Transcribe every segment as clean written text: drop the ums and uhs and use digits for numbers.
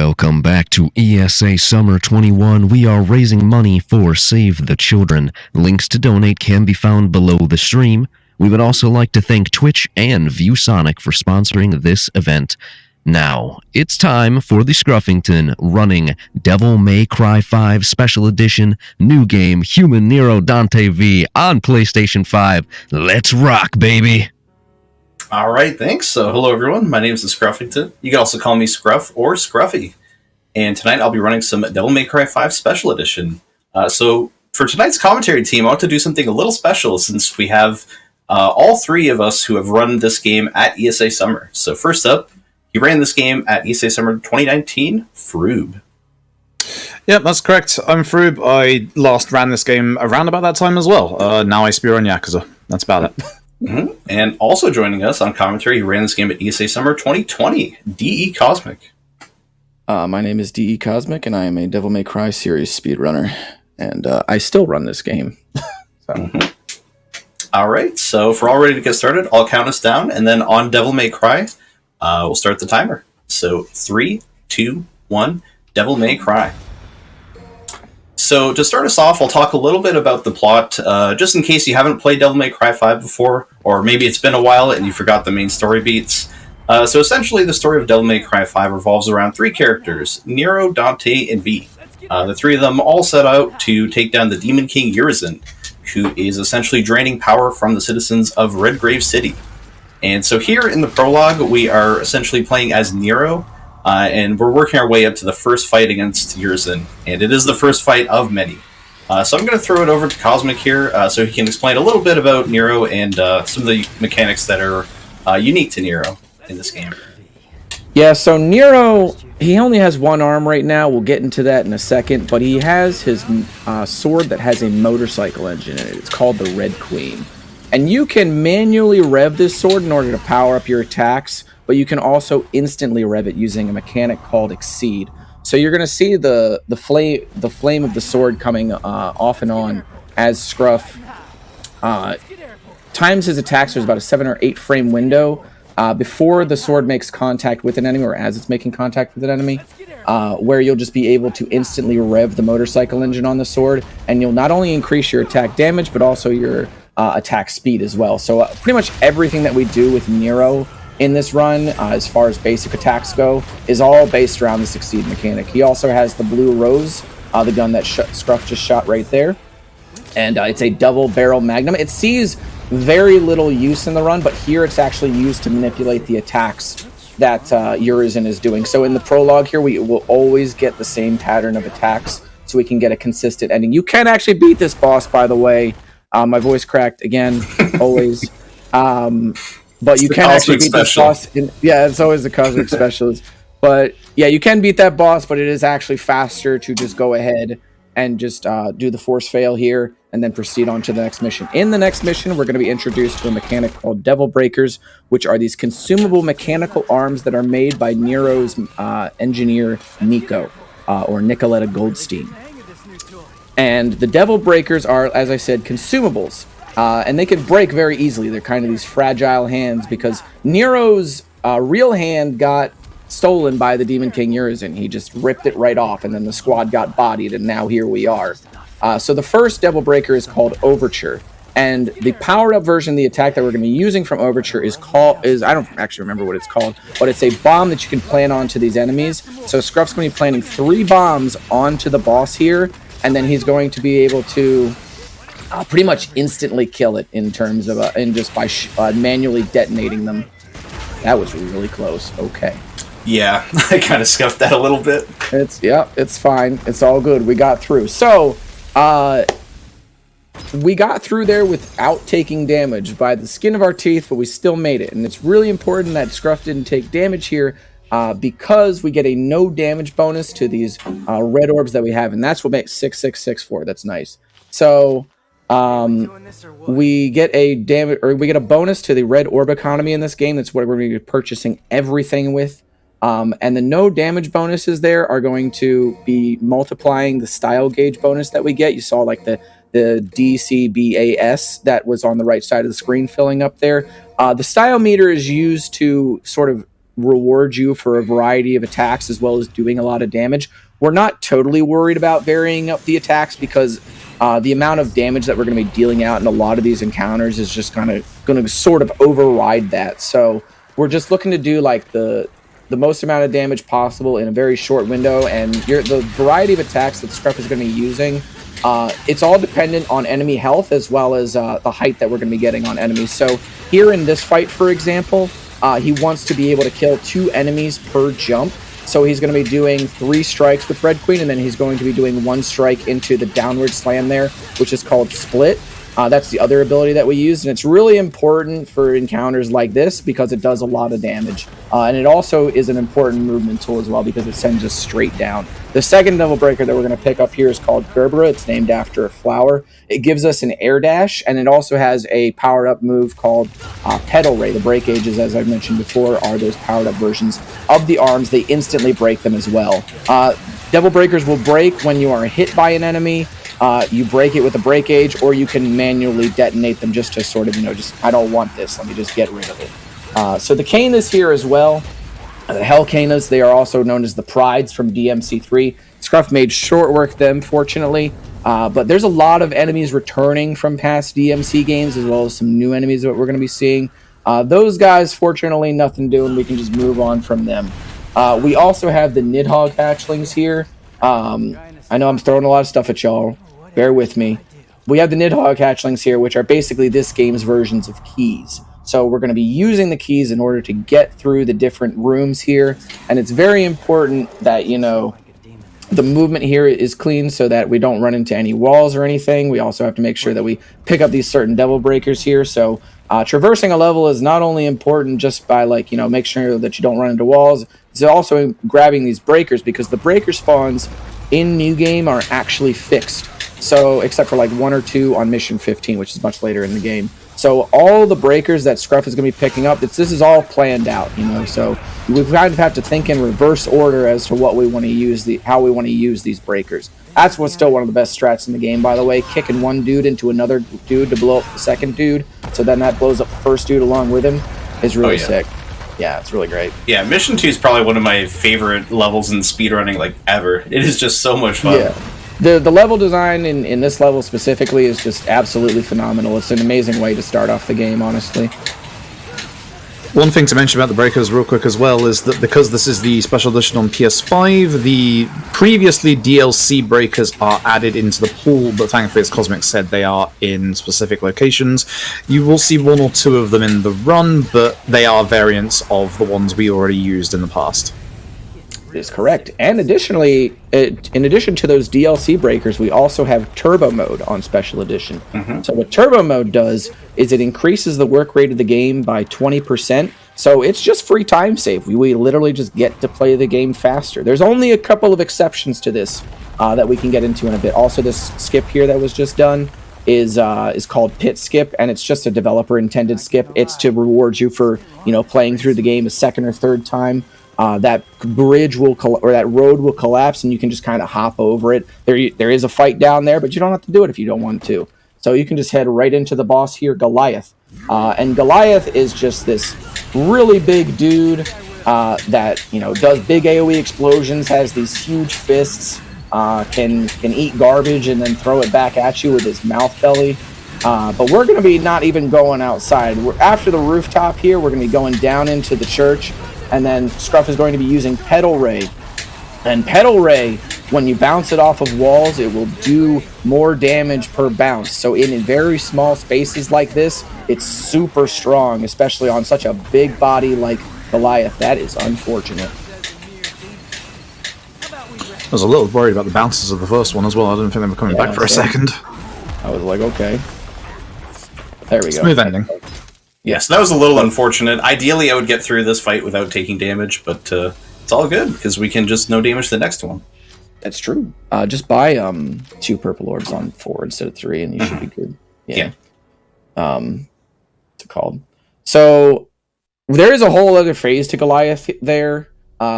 Welcome back to ESA Summer 21. We are raising money for Save the Children. Links to donate can be found below the stream. We would also like to thank Twitch and ViewSonic for sponsoring this event. Now, it's time for the Scruffington running Devil May Cry 5 Special Edition new game Human Nero Dante V on PlayStation 5. Let's rock, baby! All right, thanks. So, hello everyone. My name is TheScruffington. You can also call me Scruff or Scruffy. And tonight I'll be running some Devil May Cry 5 Special Edition. So, for tonight's commentary team, I want to do something a little special since we have all three of us who have run this game at ESA Summer. So, first up, he ran this game at ESA Summer 2019, Froob. Yep, that's correct. I'm Froob. I last ran this game around about that time as well. Now I Speedrun Yakuza. That's about it. Mm-hmm. And also joining us on commentary, he ran this game at ESA Summer 2020, DE Cosmic. My name is DE Cosmic, and I am a Devil May Cry series speedrunner. And I still run this game. Mm-hmm. All right, so if we're all ready to get started, I'll count us down, and then on Devil May Cry, we'll start the timer. So 3, 2, 1, Devil May Cry. So to start us off, I'll talk a little bit about the plot, just in case you haven't played Devil May Cry 5 before, or maybe it's been a while and you forgot the main story beats. So essentially, the story of Devil May Cry 5 revolves around three characters, Nero, Dante, and V. The three of them all set out to take down the Demon King Urizen, who is essentially draining power from the citizens of Redgrave City. And so here in the prologue, we are essentially playing as Nero, and we're working our way up to the first fight against Urizen, and it is the first fight of many. So I'm going to throw it over to Cosmic here, so he can explain a little bit about Nero and some of the mechanics that are unique to Nero in this game. Yeah, so Nero, he only has one arm right now. We'll get into that in a second, but he has his sword that has a motorcycle engine in it. It's called the Red Queen. And you can manually rev this sword in order to power up your attacks, but you can also instantly rev it using a mechanic called Exceed. So you're going to see the flame of the sword coming off and on as Scruff times his attacks. There's about a 7 or 8 frame window before the sword makes contact with an enemy, or as it's making contact with an enemy, where you'll just be able to instantly rev the motorcycle engine on the sword, and you'll not only increase your attack damage, but also your attack speed as well. So pretty much everything that we do with Nero in this run, as far as basic attacks go, is all based around the Succeed mechanic. He also has the Blue Rose, the gun that Scruff just shot right there, and it's a double barrel magnum. It sees very little use in the run, but here it's actually used to manipulate the attacks that Urizen is doing. So in the prologue here, we will always get the same pattern of attacks, so we can get a consistent ending. You can actually beat this boss, by the way. My voice cracked again, always. But it's you can actually beat this boss. Yeah, it's always the Cosmic Specialist. But yeah, you can beat that boss, but it is actually faster to just go ahead and just do the force fail here and then proceed on to the next mission. In the next mission, we're going to be introduced to a mechanic called Devil Breakers, which are these consumable mechanical arms that are made by Nero's engineer, Nico, or Nicoletta Goldstein. And the Devil Breakers are, as I said, consumables. And they can break very easily. They're kind of these fragile hands because Nero's real hand got stolen by the Demon King Urizen. He just ripped it right off, and then the squad got bodied, and now here we are. So the first Devil Breaker is called Overture. And the powered-up version of the attack that we're going to be using from Overture is I don't actually remember what it's called, but it's a bomb that you can plant onto these enemies. So Scruff's going to be planting 3 bombs onto the boss here, and then he's going to be able to pretty much instantly kill it in terms of just by manually detonating them. That was really close. Okay. Yeah, I kind of scuffed that a little bit. It's fine. It's all good. We got through. So, we got through there without taking damage by the skin of our teeth, but we still made it. And it's really important that Scruff didn't take damage here because we get a no damage bonus to these red orbs that we have, and that's what makes 6664. That's nice. So, we get a bonus to the red orb economy in this game. That's what we're going to be purchasing everything with. And the no damage bonuses there are going to be multiplying the style gauge bonus that we get. You saw like the DCBAS that was on the right side of the screen filling up there. The style meter is used to sort of reward you for a variety of attacks as well as doing a lot of damage. We're not totally worried about varying up the attacks because the amount of damage that we're going to be dealing out in a lot of these encounters is just kind of going to sort of override that. So we're just looking to do like the most amount of damage possible in a very short window, and the variety of attacks that Scruff is going to be using, it's all dependent on enemy health as well as the height that we're going to be getting on enemies. So here in this fight, for example, he wants to be able to kill 2 enemies per jump. So he's going to be doing 3 strikes with Red Queen, and then he's going to be doing 1 strike into the downward slam there, which is called Split. That's the other ability that we use, and it's really important for encounters like this because it does a lot of damage. And it also is an important movement tool as well because it sends us straight down. The second Devil Breaker that we're going to pick up here is called Gerbera. It's named after a flower. It gives us an air dash, and it also has a powered-up move called Petal Ray. The break ages, as I've mentioned before, are those powered-up versions of the arms. They instantly break them as well. Devil Breakers will break when you are hit by an enemy. You break it with a break age, or you can manually detonate them just to sort of, just, I don't want this, let me just get rid of it. So the Canas here as well, the Hell Canas, they are also known as the Prides from DMC3. Scruff made short work of them, fortunately, but there's a lot of enemies returning from past DMC games, as well as some new enemies that we're going to be seeing. Those guys, fortunately, nothing doing, we can just move on from them. We also have the Nidhogg hatchlings here. I know I'm throwing a lot of stuff at y'all. Bear with me. We have the Nidhogg hatchlings here, which are basically this game's versions of keys. So we're going to be using the keys in order to get through the different rooms here. And it's very important that, the movement here is clean so that we don't run into any walls or anything. We also have to make sure that we pick up these certain Devil Breakers here. So traversing a level is not only important just by, make sure that you don't run into walls. It's also grabbing these breakers because the breaker spawns in New Game are actually fixed. So, except for 1 or 2 on Mission 15, which is much later in the game. So, all the breakers that Scruff is going to be picking up, this is all planned out, So, we kind of have to think in reverse order as to what we want to use, how we want to use these breakers. That's what's still one of the best strats in the game, by the way. Kicking one dude into another dude to blow up the second dude, so then that blows up the first dude along with him, is really sick. Yeah, it's really great. Yeah, Mission 2 is probably one of my favorite levels in speedrunning, ever. It is just so much fun. Yeah. The level design in this level specifically is just absolutely phenomenal. It's an amazing way to start off the game, honestly. One thing to mention about the breakers real quick as well is that because this is the special edition on PS5, the previously DLC breakers are added into the pool, but thankfully, as Cosmic said, they are in specific locations. You will see 1 or 2 of them in the run, but they are variants of the ones we already used in the past. Is correct. And additionally, in addition to those DLC breakers, we also have Turbo Mode on Special Edition. Mm-hmm. So what Turbo Mode does is it increases the work rate of the game by 20%. So it's just free time save. We literally just get to play the game faster. There's only a couple of exceptions to this that we can get into in a bit. Also, this skip here that was just done is called Pit Skip, and it's just a developer-intended skip. It's to reward you for playing through the game a second or third time. That bridge or that road will collapse, and you can just kind of hop over it. There is a fight down there, but you don't have to do it if you don't want to. So you can just head right into the boss here, Goliath. And Goliath is just this really big dude that does big AoE explosions, has these huge fists, can eat garbage and then throw it back at you with his mouth belly. But we're going to be not even going outside. After the rooftop here, we're going to be going down into the church. And then Scruff is going to be using Petal Ray. And Petal Ray, when you bounce it off of walls, it will do more damage per bounce. So in very small spaces like this, it's super strong, especially on such a big body like Goliath. That is unfortunate. I was a little worried about the bounces of the first one as well. I didn't think they were coming back for a second. I was like, okay. There we go. Smooth ending. Yes, that was a little unfortunate. Ideally, I would get through this fight without taking damage, but it's all good, because we can just no damage the next one. That's true. Just buy 2 purple orbs on 4 instead of 3, and you should be good. Yeah. What's it called? So, there is a whole other phase to Goliath there.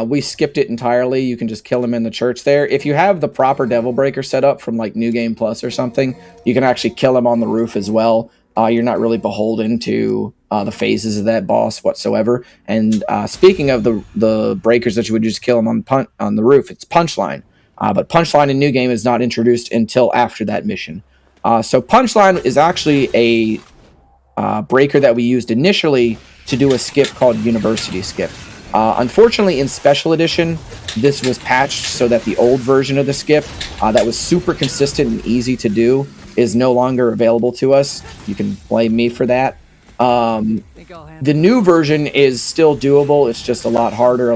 We skipped it entirely. You can just kill him in the church there. If you have the proper Devil Breaker set up from, New Game Plus or something, you can actually kill him on the roof as well. You're not really beholden to the phases of that boss whatsoever. And speaking of the breakers that you would just kill them on the roof, it's Punchline. But Punchline in New Game is not introduced until after that mission. So Punchline is actually a breaker that we used initially to do a skip called University Skip. Unfortunately, in Special Edition, this was patched so that the old version of the skip that was super consistent and easy to do is no longer available to us. You can blame me for that. The new version is still doable. It's just a lot harder,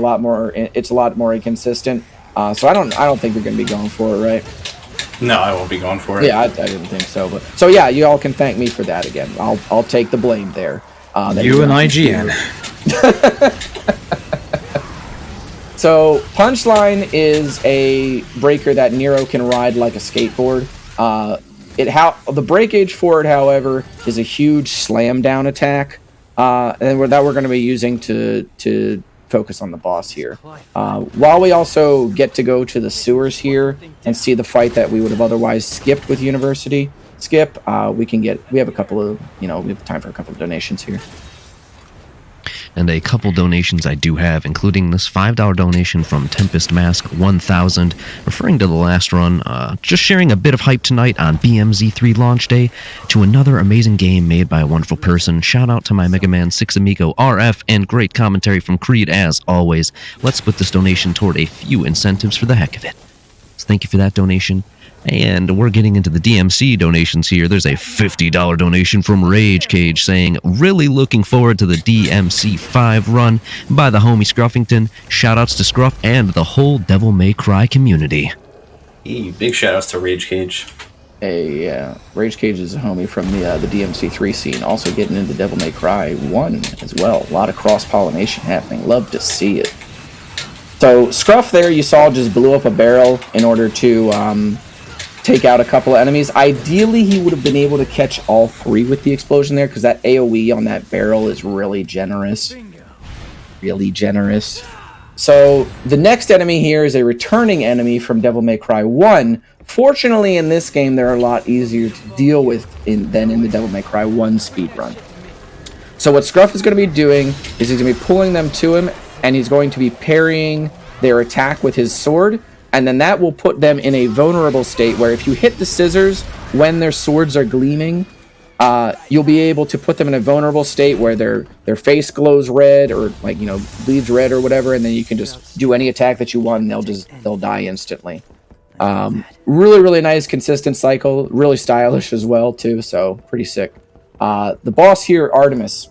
it's a lot more inconsistent. So I don't think we're going to be going for it, right? No, I won't be going for it. Yeah, I didn't think so. But so yeah, you all can thank me for that again. I'll take the blame there. You and IGN. So Punchline is a breaker that Nero can ride like a skateboard. The breakage for it, however, is a huge slam down attack, and we're going to be using to focus on the boss here. While we also get to go to the sewers here and see the fight that we would have otherwise skipped with University Skip, we have a couple of, we have time for a couple of donations here. And a couple donations I do have, including this $5 donation from Tempest Mask 1000, referring to the last run, just sharing a bit of hype tonight on BMZ3 launch day to another amazing game made by a wonderful person. Shout out to my Mega Man 6 amigo RF, and great commentary from Creed as always. Let's put this donation toward a few incentives for the heck of it. So thank you for that donation. And we're getting into the DMC donations here. There's a $50 donation from Rage Cage saying, really looking forward to the DMC 5 run by the homie Scruffington. Shoutouts to Scruff and the whole Devil May Cry community. Hey, big shoutouts to Rage Cage. Rage Cage is a homie from the DMC 3 scene, also getting into Devil May Cry 1 as well. A lot of cross-pollination happening. Love to see it. So Scruff there, you saw, just blew up a barrel in order to take out a couple of enemies. Ideally, he would have been able to catch all three with the explosion there, because that AoE on that barrel is really generous. Really generous. So the next enemy here is a returning enemy from Devil May Cry 1. Fortunately, in this game, they're a lot easier to deal with than in the Devil May Cry 1 speedrun. So what Scruff is going to be doing is he's going to be pulling them to him, and he's going to be parrying their attack with his sword, and then that will put them in a vulnerable state where if you hit the scissors when their swords are gleaming, you'll be able to put them in a vulnerable state where their face glows red or bleeds red or whatever, and then you can just do any attack that you want and they'll die instantly. Really, really nice consistent cycle, really stylish as well too, so pretty sick. The boss here, Artemis.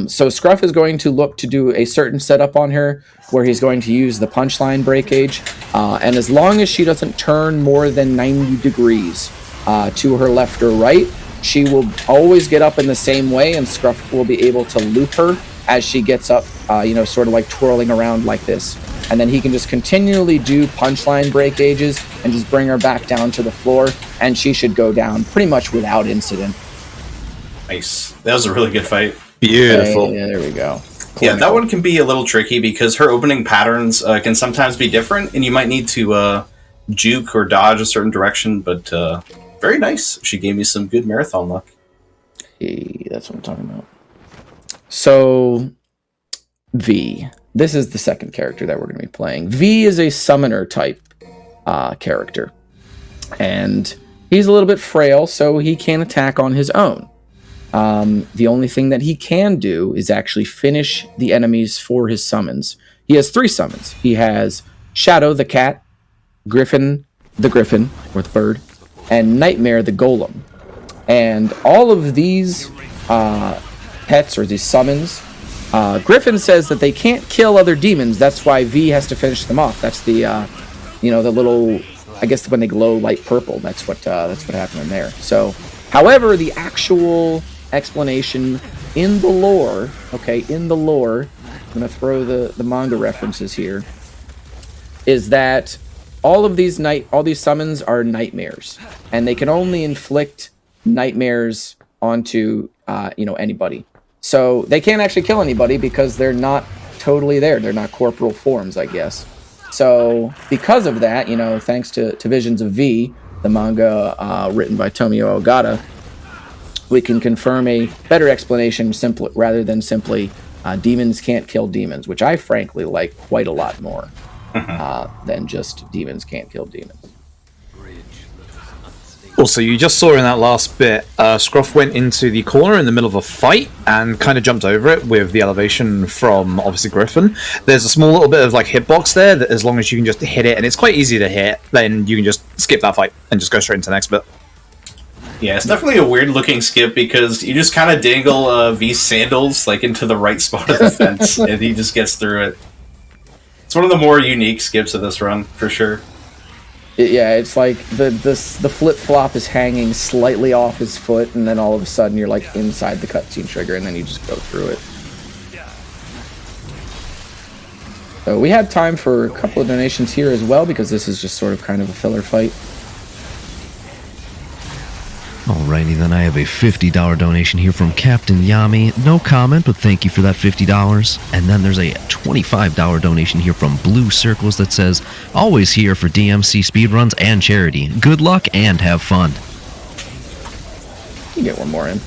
So Scruff is going to look to do a certain setup on her where he's going to use the Punchline breakage, and as long as she doesn't turn more than 90 degrees to her left or right, she will always get up in the same way, and Scruff will be able to loop her as she gets up, sort of like twirling around like this. And then he can just continually do Punchline breakages and just bring her back down to the floor, and she should go down pretty much without incident. Nice. That was a really good fight. Beautiful. Okay, yeah, there we go. Yeah, that one can be a little tricky because her opening patterns can sometimes be different, and you might need to juke or dodge a certain direction, but very nice. She gave me some good marathon luck. Hey, that's what I'm talking about. So, V. This is the second character that we're going to be playing. V is a summoner type character, and he's a little bit frail, so he can't attack on his own. The only thing that he can do is actually finish the enemies for his summons. He has 3 summons. He has Shadow the cat, Griffin the griffin, or the bird, and Nightmare the golem. And all of these pets, or these summons, Griffin says that they can't kill other demons. That's why V has to finish them off. That's the, the little, I guess when they glow light purple, that's what happened in there. So, however, the actual explanation in the lore, I'm going to throw the manga references here, is that all these summons are nightmares, and they can only inflict nightmares onto anybody. So they can't actually kill anybody because they're not totally there. They're not corporal forms, I guess. So because of that, thanks to Visions of V, the manga written by Tomio Ogata, we can confirm a better explanation rather than simply demons can't kill demons, which I frankly like quite a lot more than just demons can't kill demons. Also, you just saw in that last bit, Scruff went into the corner in the middle of a fight and kind of jumped over it with the elevation from, obviously, Griffin. There's a small little bit of, like, hitbox there that as long as you can just hit it, and it's quite easy to hit, then you can just skip that fight and just go straight into the next bit. Yeah, it's definitely a weird-looking skip because you just kind of dangle V's sandals, like, into the right spot of the fence, and he just gets through it. It's one of the more unique skips of this run, for sure. It's like the flip-flop is hanging slightly off his foot, and then all of a sudden you're like inside the cutscene trigger, and then you just go through it. So we have time for a couple of donations here as well, because this is just sort of kind of a filler fight. Alrighty, then I have a $50 donation here from Captain Yami. No comment, but thank you for that $50. And then there's a $25 donation here from Blue Circles that says, always here for DMC speedruns and charity. Good luck and have fun. You get one more in.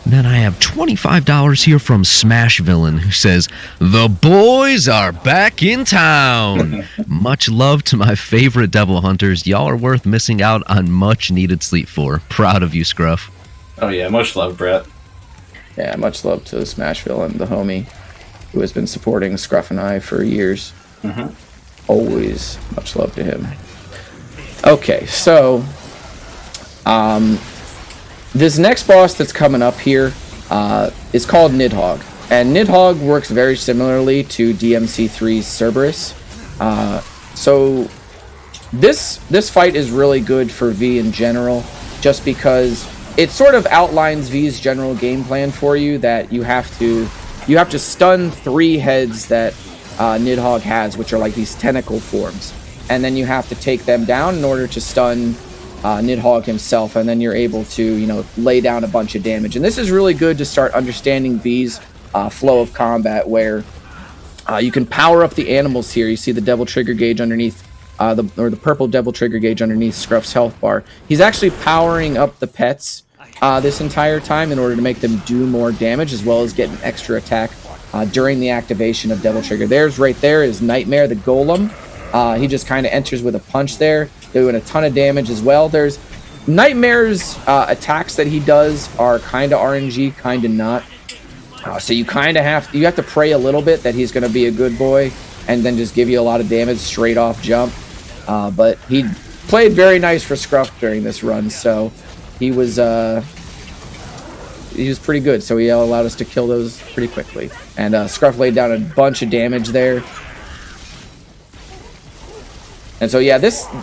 Then I have $25 here from Smash Villain, who says, the boys are back in town. Much love to my favorite devil hunters. Y'all are worth missing out on much needed sleep for. Proud of you, Scruff. Oh yeah, much love, Brett. Yeah, much love to Smash Villain, the homie, who has been supporting Scruff and I for years. Always much love to him. Okay, so this next boss that's coming up here is called Nidhogg. And Nidhogg works very similarly to DMC3's Cerberus. So this fight is really good for V in general, just because it sort of outlines V's general game plan for you, that you have to stun 3 heads that Nidhogg has, which are like these tentacle forms. And then you have to take them down in order to stun Nidhogg himself, and then you're able to, lay down a bunch of damage. And this is really good to start understanding V's flow of combat, where you can power up the animals here. You see the devil trigger gauge underneath, the purple devil trigger gauge underneath Scruff's health bar. He's actually powering up the pets this entire time in order to make them do more damage, as well as get an extra attack during the activation of devil trigger. Right there is Nightmare, the golem. He just kind of enters with a punch there, doing a ton of damage as well. There's Nightmare's attacks that he does are kind of RNG, kind of not. So you kind of have to pray a little bit that he's going to be a good boy and then just give you a lot of damage straight off jump. But he played very nice for Scruff during this run, so he was pretty good. So he allowed us to kill those pretty quickly. And Scruff laid down a bunch of damage there. And so yeah,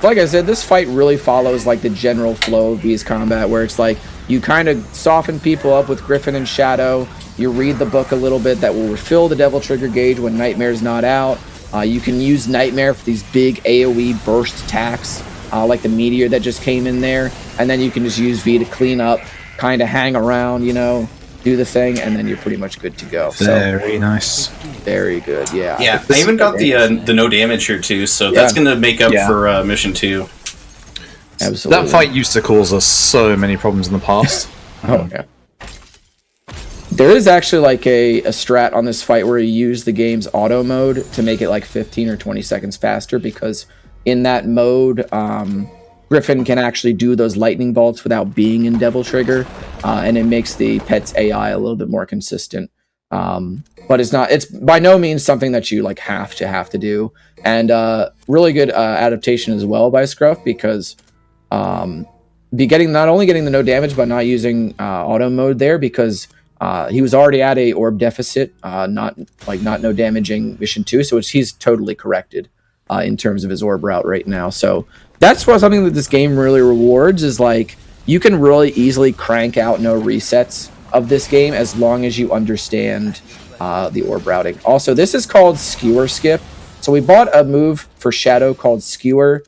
like I said, this fight really follows like the general flow of V's combat, where it's like you kind of soften people up with Griffin and Shadow. You read the book a little bit that will refill the devil trigger gauge when Nightmare's not out. You can use Nightmare for these big AoE burst attacks, like the meteor that just came in there, and then you can just use V to clean up, kind of hang around, do the thing, and then you're pretty much good to go. Very nice. Very good, yeah. Yeah, I even got the no damage here too, so that's going to make up for mission 2. Absolutely. That fight used to cause us so many problems in the past. Oh, yeah. There is actually like a strat on this fight where you use the game's auto mode to make it like 15 or 20 seconds faster, because in that mode, Griffin can actually do those lightning bolts without being in Devil Trigger, and it makes the pet's AI a little bit more consistent. But it's by no means something that you like have to do. And really good adaptation as well by Scruff, because not only getting the no damage, but not using auto mode there, because he was already at a orb deficit, not no damaging mission 2, so he's totally corrected in terms of his orb route right now. So that's something that this game really rewards, is like you can really easily crank out no resets of this game as long as you understand the orb routing. Also, this is called Skewer Skip. So we bought a move for Shadow called Skewer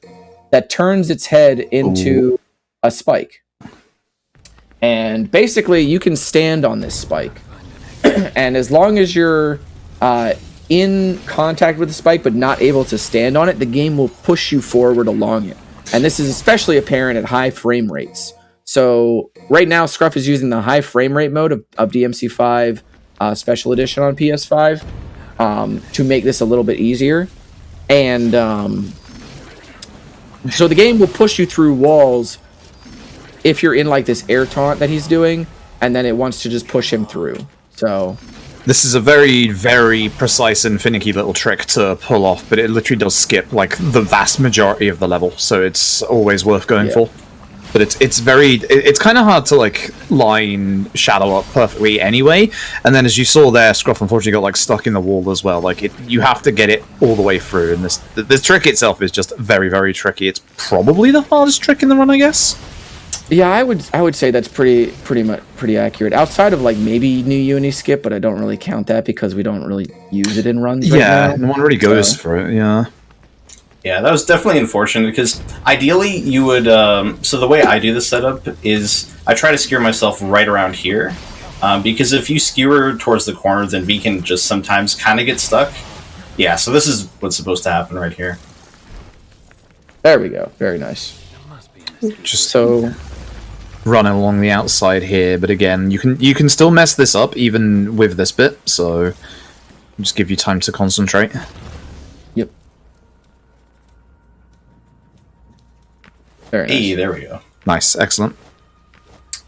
that turns its head into a spike. And basically, you can stand on this spike. And as long as you're in contact with the spike but not able to stand on it, the game will push you forward along it. And this is especially apparent at high frame rates. So right now, Scruff is using the high frame rate mode of DMC5 Special Edition on PS5 to make this a little bit easier. And so the game will push you through walls if you're in like this air taunt that he's doing, and then it wants to just push him through. So this is a very, very precise and finicky little trick to pull off, but it literally does skip like the vast majority of the level, so it's always worth going for. But it's kind of hard to like line Shadow up perfectly anyway. And then as you saw there, Scruff unfortunately got like stuck in the wall as well. Like you have to get it all the way through, and this trick itself is just very, very tricky. It's probably the hardest trick in the run, I guess. Yeah, I would say that's pretty accurate. Outside of like maybe New Uni skip, but I don't really count that because we don't really use it in runs. Yeah, right now. no one really goes for it. Yeah. Yeah, that was definitely unfortunate because ideally you would. So the way I do the setup is I try to skewer myself right around here, because if you skewer towards the corner, then V can just sometimes kind of get stuck. Yeah, so this is what's supposed to happen right here. There we go. Very nice. Just so running along the outside here, but again, you can still mess this up even with this bit. So just give you time to concentrate. Yep. Very nice. Hey, there we go. Nice, excellent.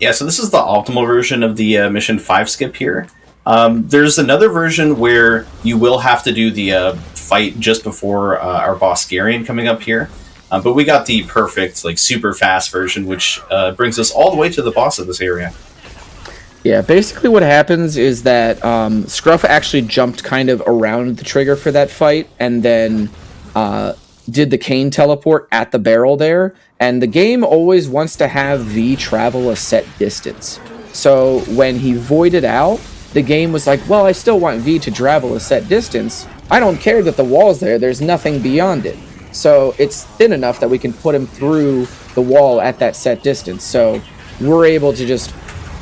Yeah, so this is the optimal version of the Mission 5 skip here. There's another version where you will have to do the fight just before our boss Garion coming up here. But we got the perfect, like, super fast version, which brings us all the way to the boss of this area. Yeah, basically what happens is that Scruff actually jumped kind of around the trigger for that fight, and then did the cane teleport at the barrel there. And the game always wants to have V travel a set distance. So when he voided out, the game was like, well, I still want V to travel a set distance. I don't care that the wall's there. There's nothing beyond it. So it's thin enough that we can put him through the wall at that set distance. So we're able to just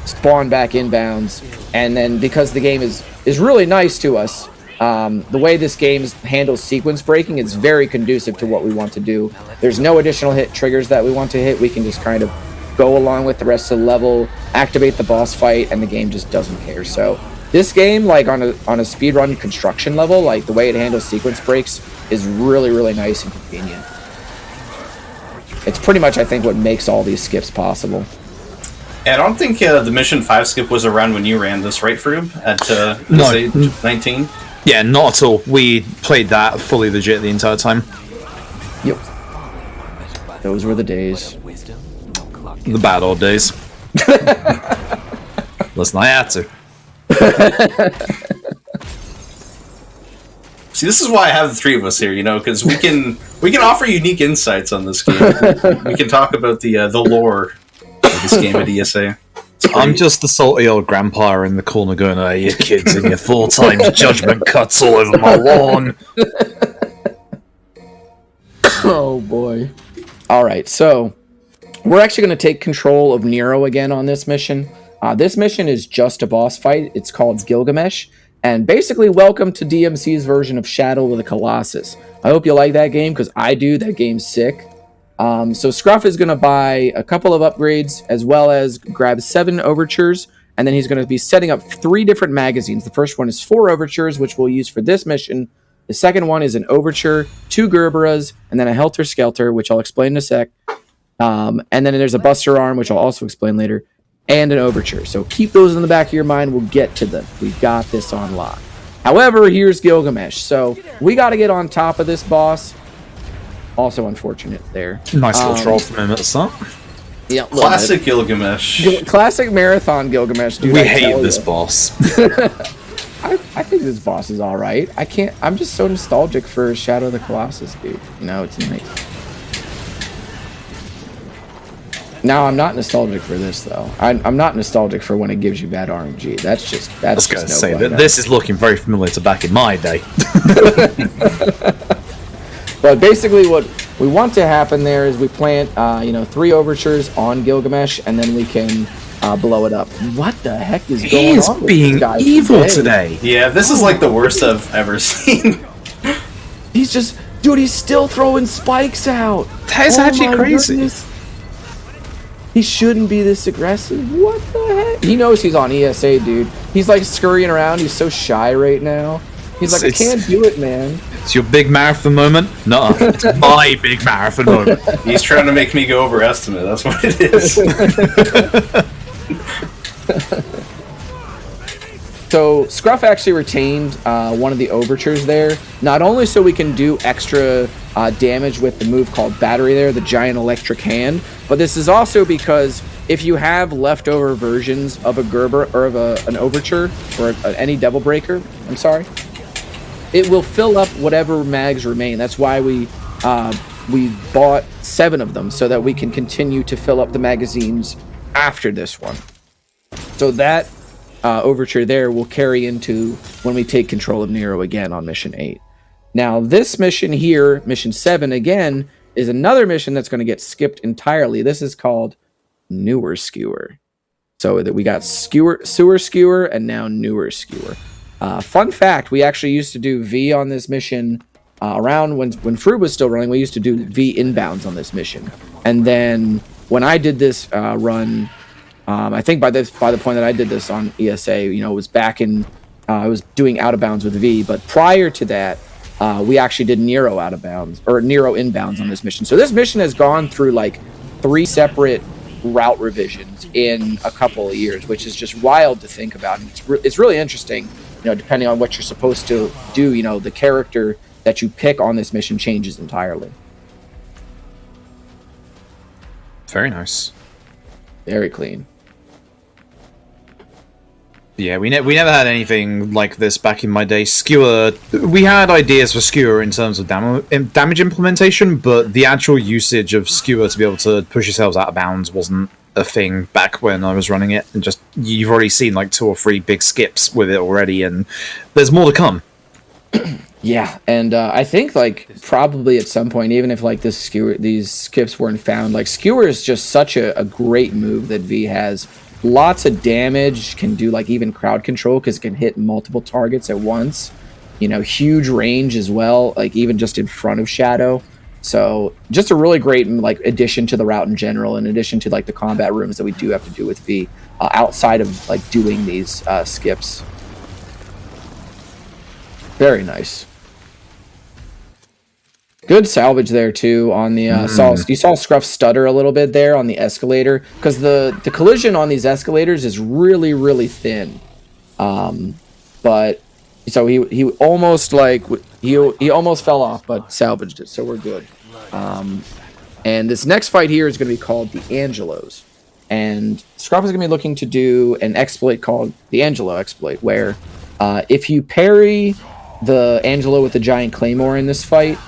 spawn back inbounds. And then because the game is really nice to us, the way this game handles sequence breaking is very conducive to what we want to do. There's no additional hit triggers that we want to hit. We can just kind of go along with the rest of the level, activate the boss fight, and the game just doesn't care. So this game, like on a speedrun construction level, like the way it handles sequence breaks is really, really nice and convenient. It's pretty much, I think, what makes all these skips possible. And I don't think the Mission 5 skip was around when you ran this, right, Froob? At No. 19? Yeah, not at all. We played that fully legit the entire time. Yep. Those were the days. The bad old days. Listen, I had to. See, this is why I have the three of us here, you know, because we can offer unique insights on this game. We can talk about the lore of this game at ESA. I'm just the salty old grandpa in the corner going, "Hey, you kids and your 4 times judgment cuts all over my lawn." Oh boy. Alright, so we're actually going to take control of Nero again on this mission. This mission is just a boss fight. It's called Gilgamesh. And basically, welcome to DMC's version of Shadow of the Colossus. I hope you like that game, because I do. That game's sick. So Scruff is going to buy a couple of upgrades, as well as grab 7 overtures, and then he's going to be setting up 3 different magazines. The first one is 4 overtures, which we'll use for this mission. The second one is an overture, 2 Gerberas, and then a Helter Skelter, which I'll explain in a sec. And then there's a Buster Arm, which I'll also explain later, and an overture. So keep those in the back of your mind. We'll get to them. We got this on lock. However, here's Gilgamesh. So we got to get on top of this boss. Also unfortunate there. Nice little troll from him at the start. Yeah, classic Gilgamesh. Classic marathon Gilgamesh, dude. We hate this boss. I think this boss is all right. I'm just so nostalgic for Shadow of the Colossus, dude. You know, it's nice. Now, I'm not nostalgic for this, though. I'm not nostalgic for when it gives you bad RNG. That's just I was going to say that this is looking very familiar to back in my day. But basically, what we want to happen there is we plant, 3 overtures on Gilgamesh, and then we can blow it up. What the heck is going on? He's being evil today. Yeah, this is like the worst I've ever seen. He's just, dude. He's still throwing spikes out. That is actually crazy. Goodness. He shouldn't be this aggressive. What the heck? He knows he's on ESA, dude. He's like scurrying around. He's so shy right now. He's like, I can't do it, man. It's your big marathon moment? No, it's my big marathon moment. He's trying to make me go overestimate. That's what it is. So Scruff actually retained one of the overtures there, not only so we can do extra damage with the move called Battery there, the giant electric hand, but this is also because if you have leftover versions of a Gerber or of an overture or any Devil Breaker, I'm sorry, it will fill up whatever mags remain. That's why we bought 7 of them so that we can continue to fill up the magazines after this one. So that overture there will carry into when we take control of Nero again on mission 8. Now this mission here, mission 7 again, is another mission that's going to get skipped entirely. This is called Newer Skewer. So that we got Sewer Skewer and now Newer Skewer. Fun fact, we actually used to do V on this mission around when Fruit was still running. We used to do V inbounds on this mission. And then when I did this run, I think by the point that I did this on ESA, it was back in, I was doing out of bounds with V, but prior to that, we actually did Nero out of bounds, or Nero inbounds on this mission. So this mission has gone through like 3 separate route revisions in a couple of years, which is just wild to think about. And it's really interesting, depending on what you're supposed to do, the character that you pick on this mission changes entirely. Very nice. Very clean. Yeah, we never had anything like this back in my day. Skewer, we had ideas for Skewer in terms of damage implementation, but the actual usage of Skewer to be able to push yourselves out of bounds wasn't a thing back when I was running it. And just, you've already seen like 2 or 3 big skips with it already, and there's more to come. Yeah, and I think like probably at some point, even if like these skips weren't found, like Skewer is just such a great move that V has. Lots of damage, can do like even crowd control because it can hit multiple targets at once. Huge range as well, like even just in front of Shadow. So just a really great like addition to the route in general, in addition to like the combat rooms that we do have to do with V outside of like doing these skips. Very nice. Good salvage there too on the you saw Scruff stutter a little bit there on the escalator because the collision on these escalators is really thin. But so he almost he almost fell off, but salvaged it, so we're good. And this next fight here is going to be called the Angelos, and Scruff is going to be looking to do an exploit called the Angelo exploit, where if you parry the Angelo with the giant claymore in this fight,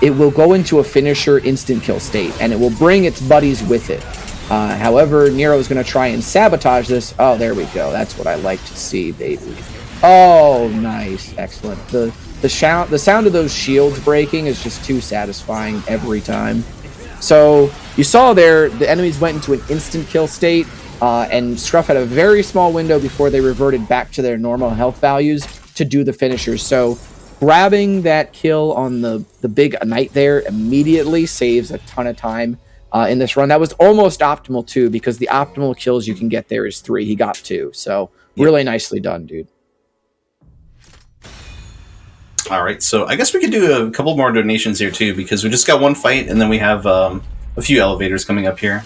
it will go into a finisher instant kill state, and it will bring its buddies with it. However, Nero is going to try and sabotage this. Oh, there we go. That's what I like to see, baby. Oh, nice. Excellent. The sound of those shields breaking is just too satisfying every time. So, you saw there, the enemies went into an instant kill state, and Scruff had a very small window before they reverted back to their normal health values to do the finishers. So, grabbing that kill on the big knight there immediately saves a ton of time in this run. That was almost optimal too, because the optimal kills you can get there is 3. He got 2. So really nicely done, dude. All right, so I guess we could do a couple more donations here too, because we just got 1 fight, and then we have a few elevators coming up here.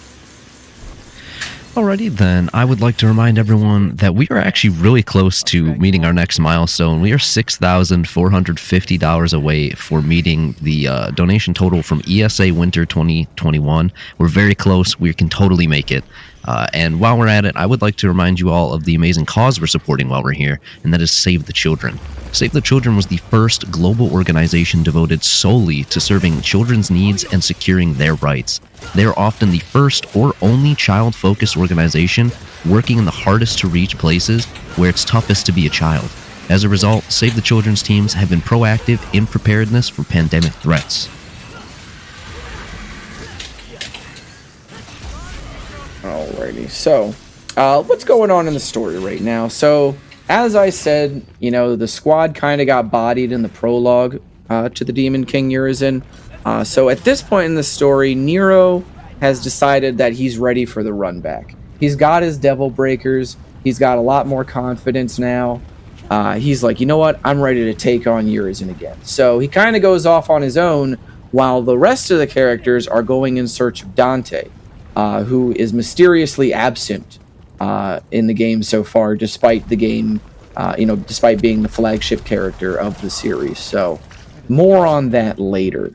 Alrighty then, I would like to remind everyone that we are actually really close to meeting our next milestone. We are $6,450 away for meeting the donation total from ESA Winter 2021. We're very close. We can totally make it. And while we're at it, I would like to remind you all of the amazing cause we're supporting while we're here, and that is Save the Children. Save the Children was the first global organization devoted solely to serving children's needs and securing their rights. They are often the first or only child-focused organization working in the hardest-to-reach places where it's toughest to be a child. As a result, Save the Children's teams have been proactive in preparedness for pandemic threats. Alrighty, so what's going on in the story right now? So, as I said, the squad kind of got bodied in the prologue to the Demon King Urizen. So at this point in the story, Nero has decided that he's ready for the run back. He's got his devil breakers. He's got a lot more confidence now. He's like, you know what? I'm ready to take on Urizen again. So he kind of goes off on his own while the rest of the characters are going in search of Dante, who is mysteriously absent in the game so far, despite the game, despite being the flagship character of the series. So more on that later.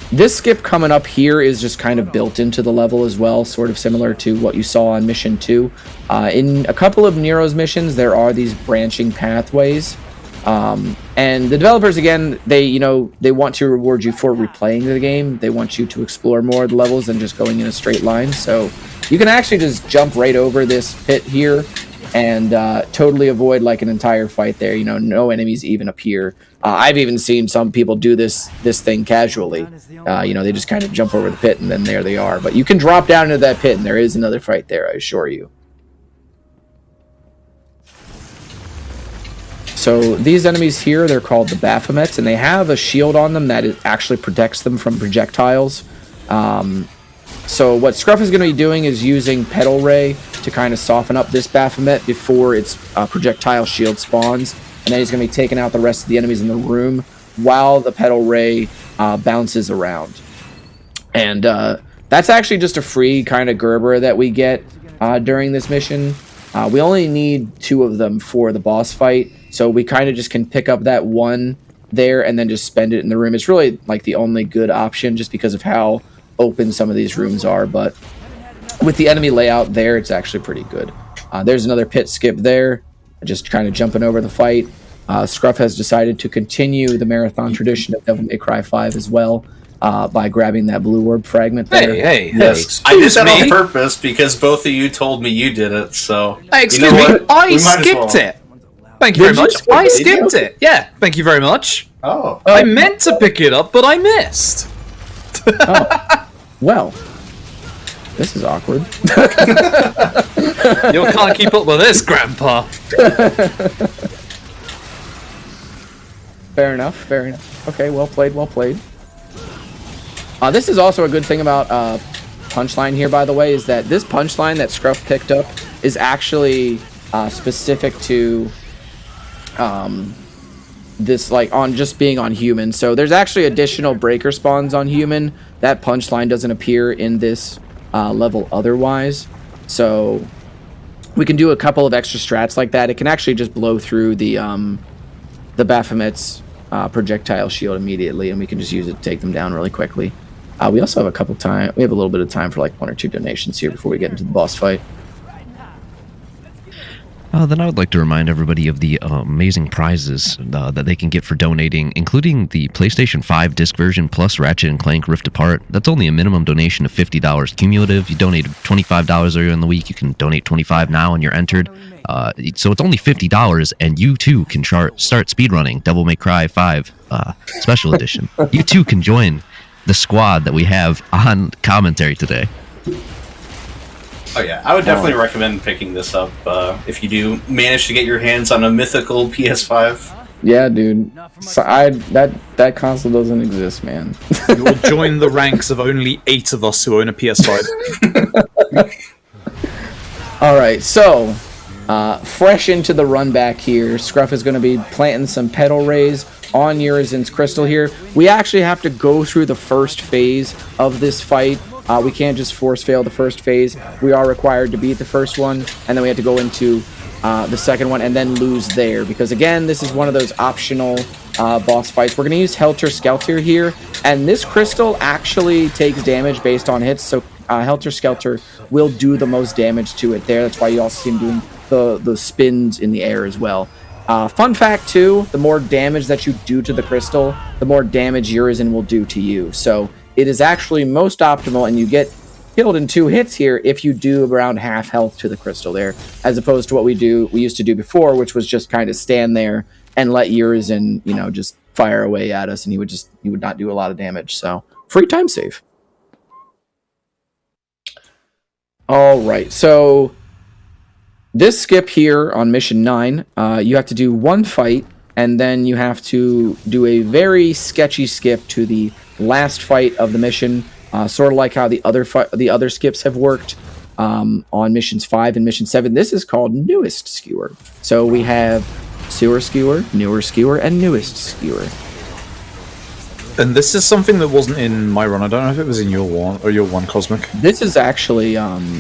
This skip coming up here is just kind of built into the level as well, sort of similar to what you saw on Mission 2. In a couple of Nero's missions, there are these branching pathways. And the developers, again, they want to reward you for replaying the game. They want you to explore more of the levels than just going in a straight line. So you can actually just jump right over this pit here and totally avoid like an entire fight there. No enemies even appear. I've even seen some people do this thing casually. They just kind of jump over the pit and then there they are. But you can drop down into that pit and there is another fight there, I assure you. So these enemies here, they're called the Baphomets, and they have a shield on them that actually protects them from projectiles. So what Scruff is going to be doing is using Petal Ray to kind of soften up this Baphomet before its projectile shield spawns. And then he's going to be taking out the rest of the enemies in the room while the Petal Ray bounces around. And that's actually just a free kind of Gerber that we get during this mission. We only need 2 of them for the boss fight. So we kind of just can pick up that one there and then just spend it in the room. It's really like the only good option just because of how open some of these rooms are. But with the enemy layout there, it's actually pretty good. There's another pit skip there, just kind of jumping over the fight. Scruff has decided to continue the marathon tradition of Devil May Cry 5 as well by grabbing that blue orb fragment there. Hey. Yes, I did that on purpose because both of you told me you did it. So excuse me, I skipped it. Thank you very much. I skipped it. Yeah, thank you very much. Oh, I meant to pick it up, but I missed. Well, this is awkward. You can't keep up with this, Grandpa. Fair enough. Okay, well played. This is also a good thing about Punchline here, by the way, is that this Punchline that Scruff picked up is actually specific to this, like, on just being on human. So there's actually additional breaker spawns on human. That Punchline doesn't appear in this level otherwise. So we can do a couple of extra strats like that. It can actually just blow through the Baphomet's projectile shield immediately, and we can just use it to take them down really quickly. We also have we have a little bit of time for like 1 or 2 donations here before we get into the boss fight. Then I would like to remind everybody of the amazing prizes that they can get for donating, including the PlayStation 5 disc version plus Ratchet & Clank Rift Apart. That's only a minimum donation of $50 cumulative. You donate $25 earlier in the week, you can donate $25 now and you're entered. So it's only $50, and you too can start speedrunning Devil May Cry 5 Special Edition. You too can join the squad that we have on commentary today. Oh yeah, I would definitely recommend picking this up if you do manage to get your hands on a mythical PS5. Yeah, dude. So that console doesn't exist, man. You will join the ranks of only 8 of us who own a PS5. All right, so fresh into the run back here, Scruff is going to be planting some Petal Rays on Urizen's crystal here. We actually have to go through the first phase of this fight. We can't just force fail the first phase. We are required to beat the first one, and then we have to go into the second one and then lose there. Because again, this is one of those optional boss fights. We're going to use Helter Skelter here, and this crystal actually takes damage based on hits, so Helter Skelter will do the most damage to it there. That's why you also see him doing the spins in the air as well. Fun fact too, the more damage that you do to the crystal, the more damage Urizen will do to you. So it is actually most optimal, and you get killed in 2 hits here if you do around half health to the crystal there, as opposed to what we used to do before, which was just kind of stand there and let Urizen, just fire away at us, and he would not do a lot of damage. So free time save. All right, so this skip here on mission 9, you have to do 1 fight, and then you have to do a very sketchy skip to the last fight of the mission. sort of like how the other skips have worked on missions 5 and mission 7. This is called Newest Skewer. So we have Sewer Skewer, Newer Skewer, and Newest Skewer. And this is something that wasn't in my run. I don't know if it was in your one, Cosmic. This is actually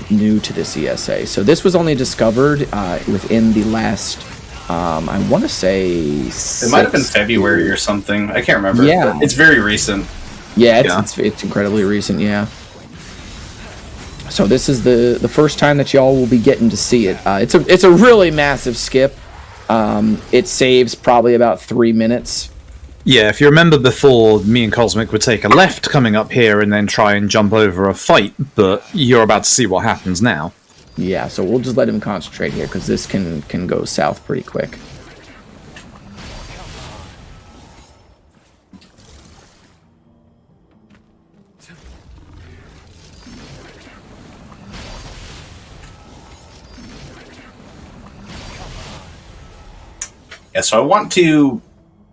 new to this ESA. So this was only discovered within the last, I want to say... It might have been February or something. I can't remember. Yeah. It's very recent. Yeah, it's incredibly recent, yeah. So this is the first time that y'all will be getting to see it. It's a really massive skip. It saves probably about 3 minutes. Yeah, if you remember before, me and Cosmic would take a left coming up here and then try and jump over a fight, but you're about to see what happens now. Yeah, so we'll just let him concentrate here, because this can go south pretty quick. Yeah, so I want to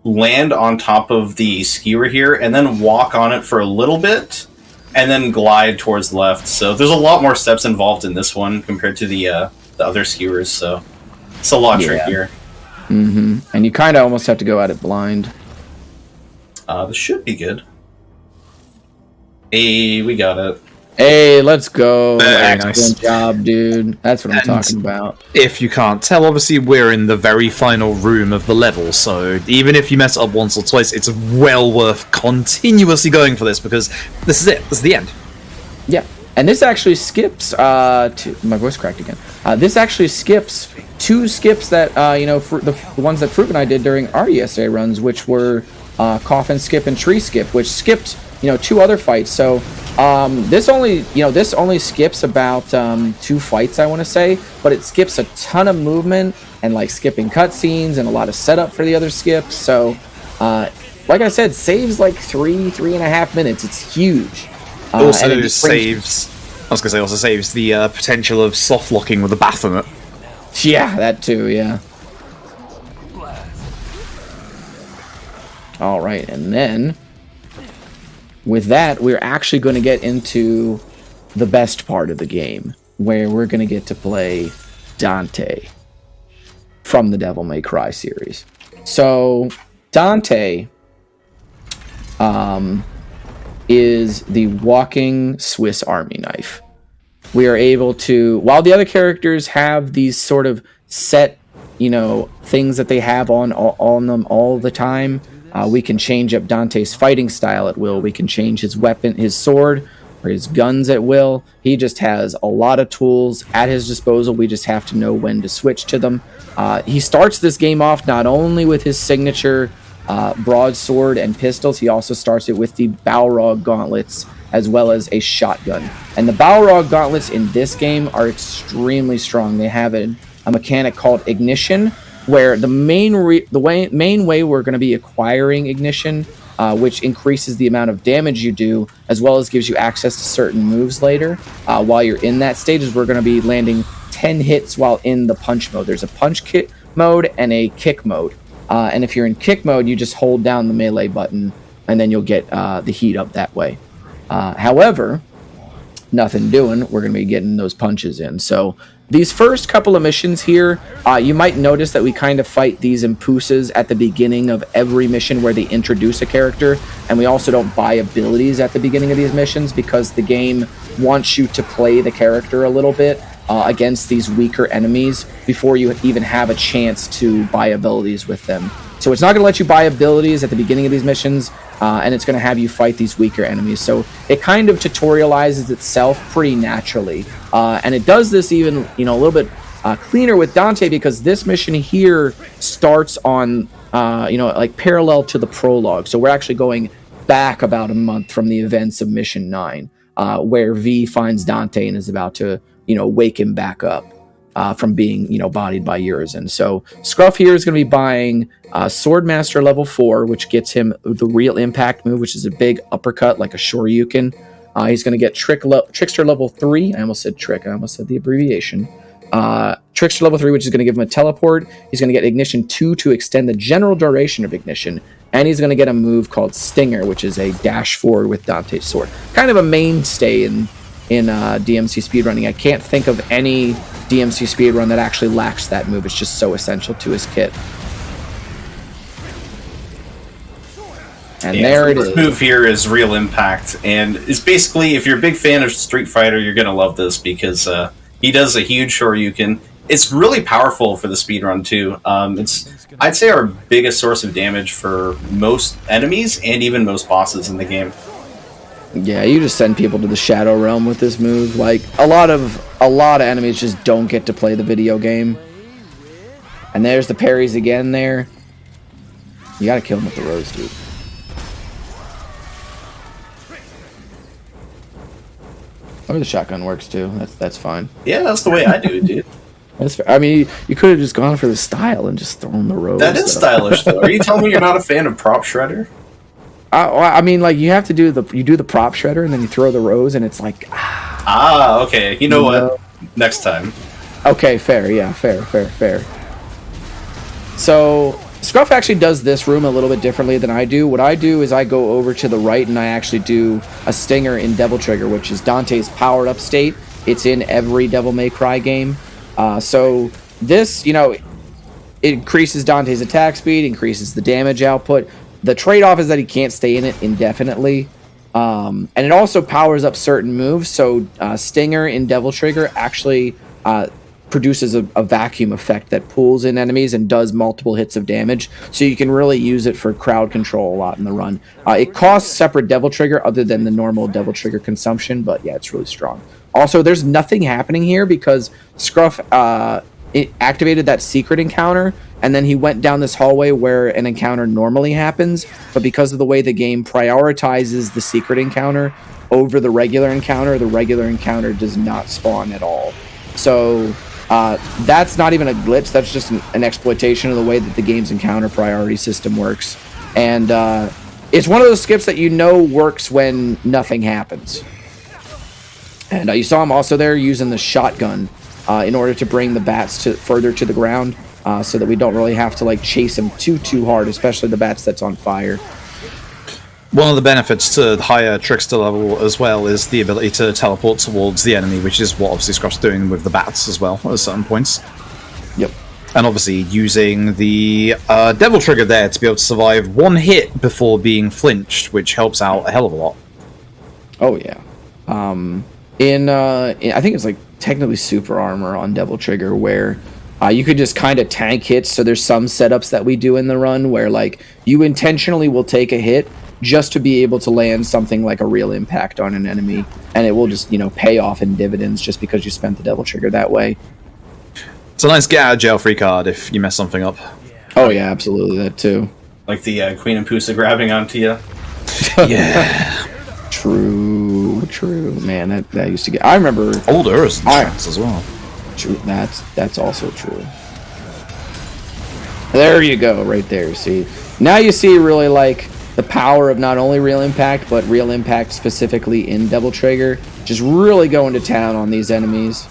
land on top of the skewer here and then walk on it for a little bit and then glide towards the left. So there's a lot more steps involved in this one compared to the other skewers, so it's a lot trickier. Mm-hmm. And you kind of almost have to go at it blind. This should be good. Hey, we got it. Hey, let's go. Very Excellent nice. job, dude. That's what I'm talking about. If you can't tell, obviously we're in the very final room of the level, so even if you mess up once or twice, it's well worth continuously going for this, because this is it. This is the end. Yeah, and this actually skips my voice cracked again. This actually skips 2 skips that the ones that Fruit and I did during our ESA runs, which were Coffin Skip and Tree Skip, which skipped 2 other fights. So this only skips about 2 fights, I want to say, but it skips a ton of movement and like skipping cutscenes and a lot of setup for the other skips. So like I said, saves like 3.5 minutes. It's huge. Also saves the potential of soft locking with the Baphomet. Yeah, that too, yeah. All right, and then with that, we're actually going to get into the best part of the game, where we're going to get to play Dante from the Devil May Cry series. So, Dante is the walking Swiss Army knife. We are able to, while the other characters have these sort of set, things that they have on them all the time, we can change up Dante's fighting style at will. We can change his weapon, his sword, or his guns at will. He just has a lot of tools at his disposal. We just have to know when to switch to them. He starts this game off not only with his signature broadsword and pistols, he also starts it with the Balrog gauntlets as well as a shotgun. And the Balrog gauntlets in this game are extremely strong. They have a mechanic called ignition, where the main way we're going to be acquiring ignition, which increases the amount of damage you do, as well as gives you access to certain moves later. While you're in that stage, is we're going to be landing 10 hits while in the punch mode. There's a punch kick mode and a kick mode. And if you're in kick mode, you just hold down the melee button, and then you'll get the heat up that way. However, nothing doing, we're going to be getting those punches in. So these first couple of missions here, you might notice that we kind of fight these Impusas at the beginning of every mission where they introduce a character, and we also don't buy abilities at the beginning of these missions because the game wants you to play the character a little bit against these weaker enemies before you even have a chance to buy abilities with them. So it's not going to let you buy abilities at the beginning of these missions, and it's going to have you fight these weaker enemies. So it kind of tutorializes itself pretty naturally. And it does this even, a little bit cleaner with Dante, because this mission here starts on, like parallel to the prologue. So we're actually going back about a month from the events of Mission 9, where V finds Dante and is about to, wake him back up from being, bodied by Urizen. So Scruff here is going to be buying Swordmaster level 4, which gets him the real impact move, which is a big uppercut like a Shoryuken. He's going to get Trickster level 3. I almost said Trick. I almost said the abbreviation. Trickster level 3, which is going to give him a teleport. He's going to get Ignition 2 to extend the general duration of Ignition. and he's going to get a move called Stinger, which is a dash forward with Dante's sword. Kind of a mainstay in DMC speedrunning. I can't think of any DMC speedrun that actually lacks that move. It's just so essential to his kit. And there it is. This move here is Real Impact, and it's basically, if you're a big fan of Street Fighter, you're going to love this, because he does a huge Shoryuken. It's really powerful for the speedrun, too. It's, I'd say, our biggest source of damage for most enemies, and even most bosses in the game. Yeah, you just send people to the Shadow Realm with this move. Like, a lot of enemies just don't get to play the video game. And there's the parries again there. You gotta kill him with the Rose, dude. Or the shotgun works too. That's fine. Yeah, that's the way I do it, dude. That's fair. I mean, you could have just gone for the style and just thrown the Rose. That is stylish, though. Are you telling me you're not a fan of Prop Shredder? I mean, like, you have to do the prop shredder, and then you throw the Rose, and it's like... Okay. You know what? Next time. Okay, fair. Yeah, fair. So, Scruff actually does this room a little bit differently than I do. What I do is I go over to the right, and I actually do a Stinger in Devil Trigger, which is Dante's powered-up state. It's in every Devil May Cry game. So, this, it increases Dante's attack speed, increases the damage output. The trade-off is that he can't stay in it indefinitely. And it also powers up certain moves. So Stinger in Devil Trigger actually produces a vacuum effect that pulls in enemies and does multiple hits of damage. So you can really use it for crowd control a lot in the run. It costs separate Devil Trigger other than the normal Devil Trigger consumption. But yeah, it's really strong. Also, there's nothing happening here because Scruff it activated that secret encounter, and then he went down this hallway where an encounter normally happens, but because of the way the game prioritizes the secret encounter over the regular encounter does not spawn at all. So that's not even a glitch, that's just an exploitation of the way that the game's encounter priority system works. And it's one of those skips that works when nothing happens. And you saw him also there using the shotgun in order to bring the bats further to the ground, so that we don't really have to chase them too hard, especially the bats that's on fire. One of the benefits to the higher Trickster level as well is the ability to teleport towards the enemy, which is what obviously Scruff's doing with the bats as well at certain points. Yep. And obviously using the Devil Trigger there to be able to survive one hit before being flinched, which helps out a hell of a lot. Oh yeah. I think it's technically super armor on Devil Trigger, where you could just kind of tank hits. So there's some setups that we do in the run where you intentionally will take a hit just to be able to land something like a real impact on an enemy, and it will just pay off in dividends just because you spent the Devil Trigger that way. It's a nice get out of jail free card if you mess something up. Oh yeah, absolutely, that too. Like the Queen and Pusa grabbing onto you. Yeah. True, man. That used to get. I remember old Urizen as well. True, that's also true. There you go, right there. See, now you see really the power of not only Real Impact, but Real Impact specifically in Devil Trigger, just really going to town on these enemies.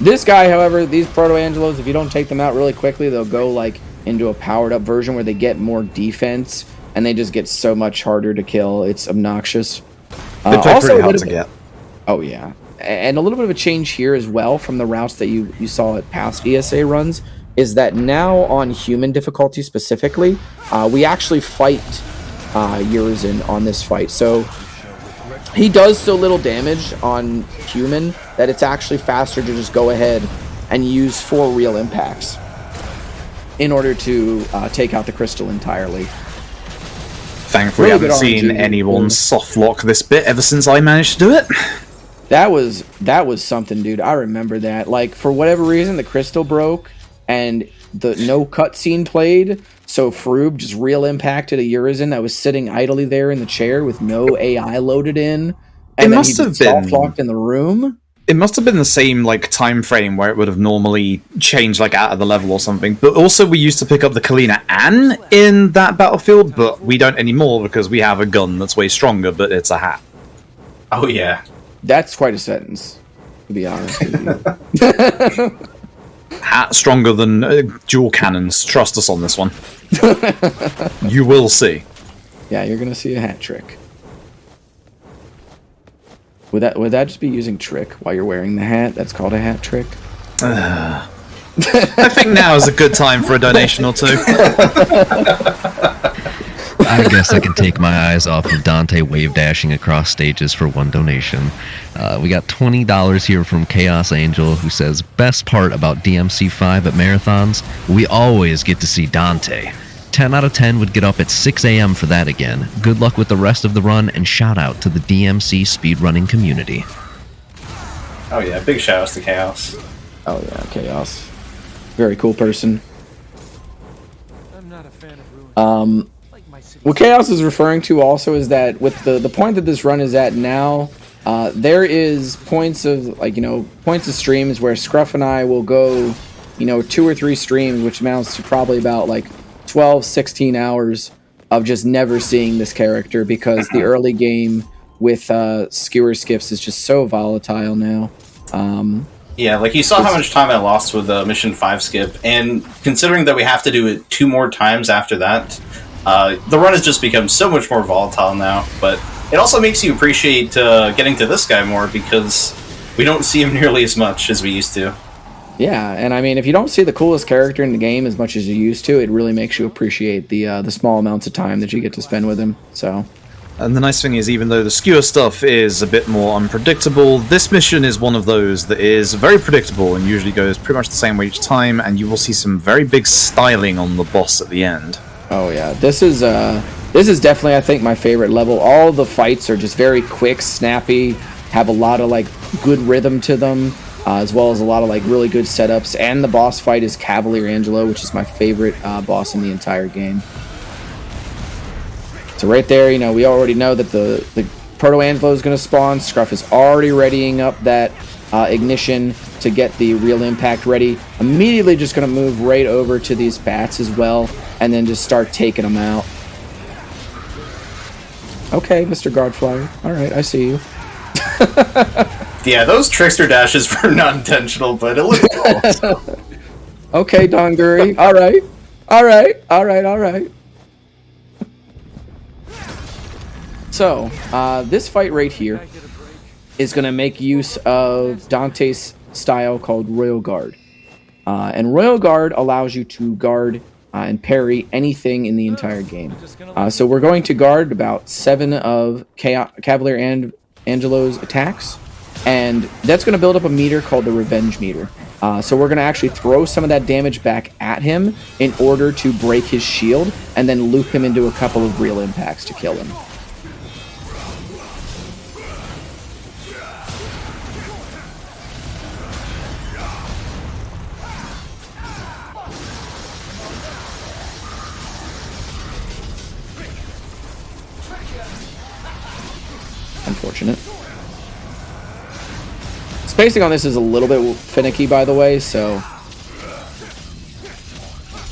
This guy, however, these Proto-Angelos, if you don't take them out really quickly, they'll go into a powered up version where they get more defense and they just get so much harder to kill. It's obnoxious. They play pretty hard to get. Oh yeah, and a little bit of a change here as well from the routes that you saw at past ESA runs is that now on human difficulty specifically, we actually fight Urizen on this fight. So he does so little damage on human that it's actually faster to just go ahead and use 4 real impacts in order to take out the crystal entirely. Thankfully, I haven't seen anyone soft lock this bit ever since I managed to do it. That was something, dude. I remember that. For whatever reason, the crystal broke and the no cutscene played, so Froob just real impacted a Urizen that was sitting idly there in the chair with no AI loaded in. And it must have been locked in the room. It must have been the same time frame where it would have normally changed out of the level or something. But also we used to pick up the Kalina Ann in that battlefield, but we don't anymore because we have a gun that's way stronger, but it's a hat. Oh yeah. That's quite a sentence, to be honest with you. Hat stronger than dual cannons. Trust us on this one. You will see. Yeah, you're gonna see a hat trick. Would that just be using trick while you're wearing the hat? That's called a hat trick. I think now is a good time for a donation or two. I guess I can take my eyes off of Dante wave dashing across stages for one donation. We got $20 here from Chaos Angel, who says, best part about DMC5 at marathons, we always get to see Dante. 10 out of 10 would get up at 6 a.m. for that again. Good luck with the rest of the run, and shout out to the DMC speedrunning community. Oh yeah, big shout outs to Chaos. Oh yeah, Chaos. Very cool person. I'm not a fan of ruin. What Chaos is referring to also is that with the point that this run is at now, there is points of points of streams where Scruff and I will go, 2 or 3 streams, which amounts to probably about 12, 16 hours of just never seeing this character because the early game with Skewer skips is just so volatile now. Yeah, you saw how much time I lost with Mission 5 skip, and considering that we have to do it 2 more times after that, the run has just become so much more volatile now, but it also makes you appreciate getting to this guy more because we don't see him nearly as much as we used to. Yeah, and I mean, if you don't see the coolest character in the game as much as you used to, it really makes you appreciate the small amounts of time that you get to spend with him. So, and the nice thing is, even though the Skewer stuff is a bit more unpredictable, this mission is one of those that is very predictable and usually goes pretty much the same way each time, and you will see some very big styling on the boss at the end. Oh yeah, this is definitely, I think, my favorite level. All the fights are just very quick, snappy, have a lot of good rhythm to them. As well as a lot of really good setups, and the boss fight is Cavalier Angelo, which is my favorite boss in the entire game. So right there, we already know that the Proto Angelo is going to spawn. Scruff is already readying up that ignition to get the real impact ready. Immediately just going to move right over to these bats as well, and then just start taking them out. Okay, Mr. Guardflyer. All right, I see you. Yeah, those trickster dashes were not intentional, but it looked cool. Okay, Donguri. All right. So, this fight right here is going to make use of Dante's style called Royal Guard. And Royal Guard allows you to guard and parry anything in the entire game. So we're going to guard about 7 of Cavalier and Angelo's attacks. And that's going to build up a meter called the Revenge meter. So we're going to actually throw some of that damage back at him in order to break his shield and then loop him into a couple of real impacts to kill him. Unfortunate. Spacing on this is a little bit finicky, by the way, so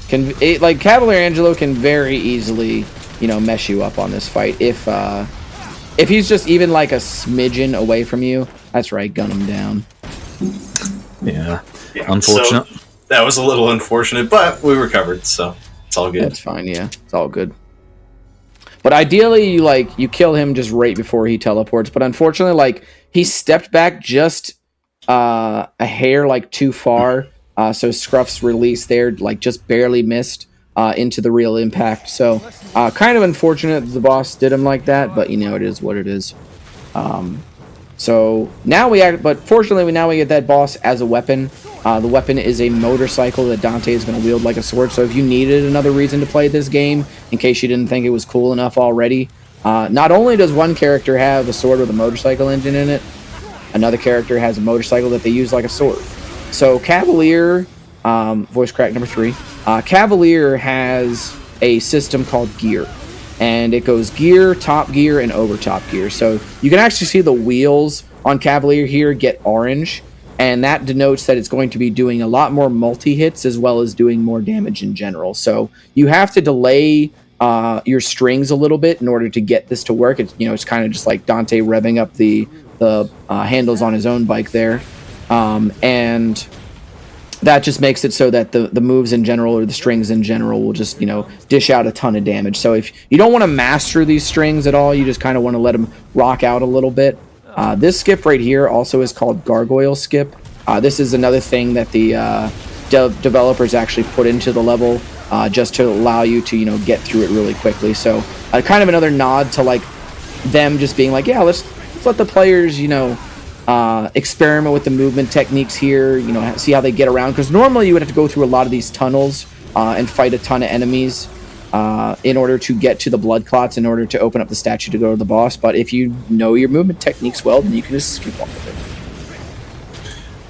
Cavalier Angelo can very easily, mess you up on this fight if he's just even a smidgen away from you. That's right, gun him down. Yeah, unfortunate. So, that was a little unfortunate, but we recovered, so it's all good. That's fine. Yeah, it's all good. But ideally, you kill him just right before he teleports. But unfortunately, he stepped back just a hair too far, so Scruff's release there just barely missed into the real impact. So kind of unfortunate that the boss did him like that, but it is what it is. So now but fortunately now we get that boss as a weapon. The weapon is a motorcycle that Dante is going to wield like a sword. So if you needed another reason to play this game, in case you didn't think it was cool enough already, not only does one character have a sword with a motorcycle engine in it, another character has a motorcycle that they use like a sword. So Cavalier, voice crack number 3, Cavalier has a system called gear. And it goes gear, top gear, and over top gear. So you can actually see the wheels on Cavalier here get orange. And that denotes that it's going to be doing a lot more multi-hits as well as doing more damage in general. So you have to delay your strings a little bit in order to get this to work. It's kind of just like Dante revving up the handles on his own bike there. And that just makes it so that the moves in general or the strings in general will just, dish out a ton of damage. So if you don't want to master these strings at all, you just kind of want to let them rock out a little bit. This skip right here also is called Gargoyle Skip. This is another thing that the developers actually put into the level just to allow you to, get through it really quickly. So kind of another nod to like them just being like, yeah, let's let the players, experiment with the movement techniques here, see how they get around, because normally you would have to go through a lot of these tunnels and fight a ton of enemies in order to get to the blood clots, in order to open up the statue to go to the boss. But if you know your movement techniques well, then you can just skip off of it.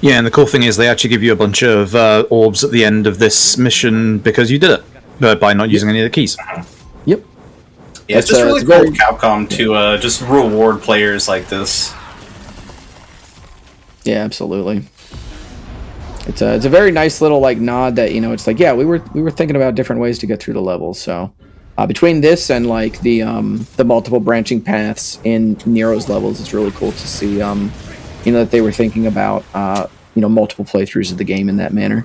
Yeah, and the cool thing is they actually give you a bunch of orbs at the end of this mission because you did it by not using any of the keys. Yep. Yeah, it's just really cool of Capcom to just reward players like this. Yeah, absolutely. It's a very nice little like nod that it's like, yeah, we were thinking about different ways to get through the levels. So between this and like the multiple branching paths in Nero's levels, it's really cool to see that they were thinking about multiple playthroughs of the game in that manner.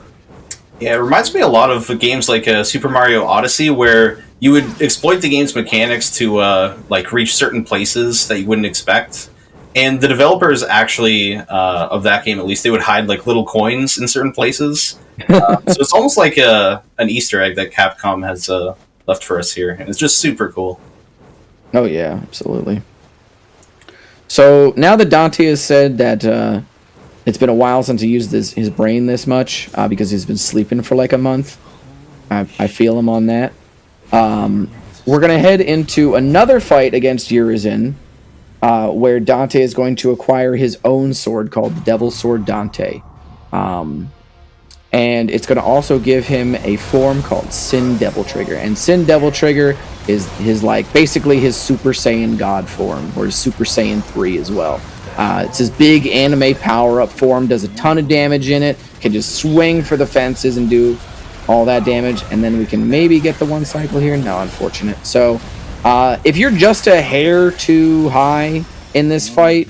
Yeah, it reminds me a lot of games like Super Mario Odyssey, where you would exploit the game's mechanics to reach certain places that you wouldn't expect. And the developers actually, of that game at least, they would hide like little coins in certain places. So it's almost like an Easter egg that Capcom has left for us here. And it's just super cool. Oh yeah, absolutely. So now that Dante has said that it's been a while since he used his brain this much, because he's been sleeping for like a month, I feel him on that. We're going to head into another fight against Urizen, where Dante is going to acquire his own sword called the Devil Sword Dante. And it's going to also give him a form called Sin Devil Trigger. And Sin Devil Trigger is basically his Super Saiyan God form, or his Super Saiyan 3 as well. It's his big anime power-up form, does a ton of damage in it, can just swing for the fences and do all that damage, and then we can maybe get the one cycle here. No, unfortunate. So if you're just a hair too high in this fight,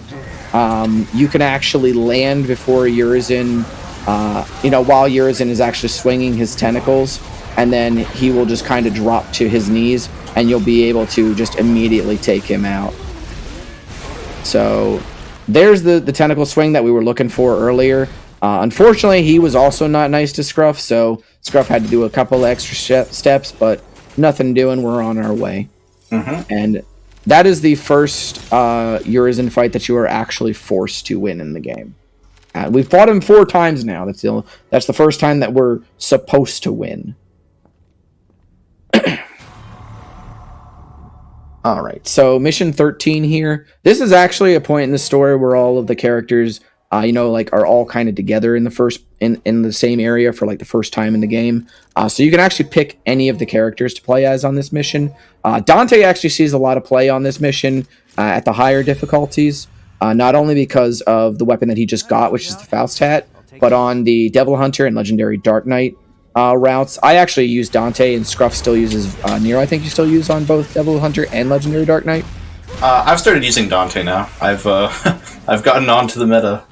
you can actually land before Urizen, while Urizen is actually swinging his tentacles, and then he will just kind of drop to his knees, and you'll be able to just immediately take him out. So there's the tentacle swing that we were looking for earlier. Unfortunately, he was also not nice to Scruff, so Scruff had to do a couple extra steps, but nothing doing. We're on our way. Mm-hmm. And that is the first Urizen fight that you are actually forced to win in the game. We've fought him 4 times now. That's the first time that we're supposed to win. All right, so mission 13 here. This is actually a point in the story where all of the characters, are all kind of together in the same area for like the first time in the game. So you can actually pick any of the characters to play as on this mission. Dante actually sees a lot of play on this mission at the higher difficulties, not only because of the weapon that he just got, which is the Faust Hat, but on the Devil Hunter and Legendary Dark Knight routes. I actually use Dante, and Scruff still uses Nero. I think you still use on both Devil Hunter and Legendary Dark Knight. I've started using Dante now. I've gotten onto the meta.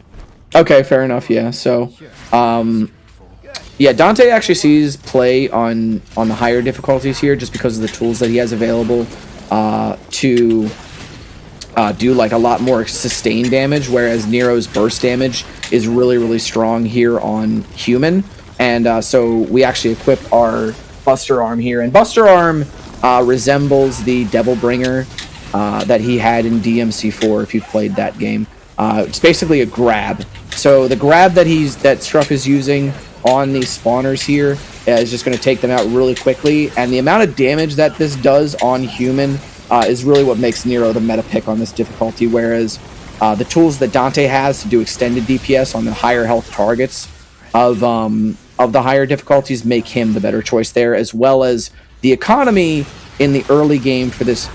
Okay, fair enough. Yeah. So, Dante actually sees play on the higher difficulties here, just because of the tools that he has available to do like a lot more sustained damage, whereas Nero's burst damage is really, really strong here on human. And so we actually equip our Buster Arm here. And Buster Arm resembles the Devil Bringer that he had in DMC4, if you've played that game. It's basically a grab. So the grab that Scruff is using on these spawners here is just going to take them out really quickly. And the amount of damage that this does on human is really what makes Nero the meta pick on this difficulty, whereas the tools that Dante has to do extended DPS on the higher health targets of the higher difficulties make him the better choice there, as well as the economy in the early game for this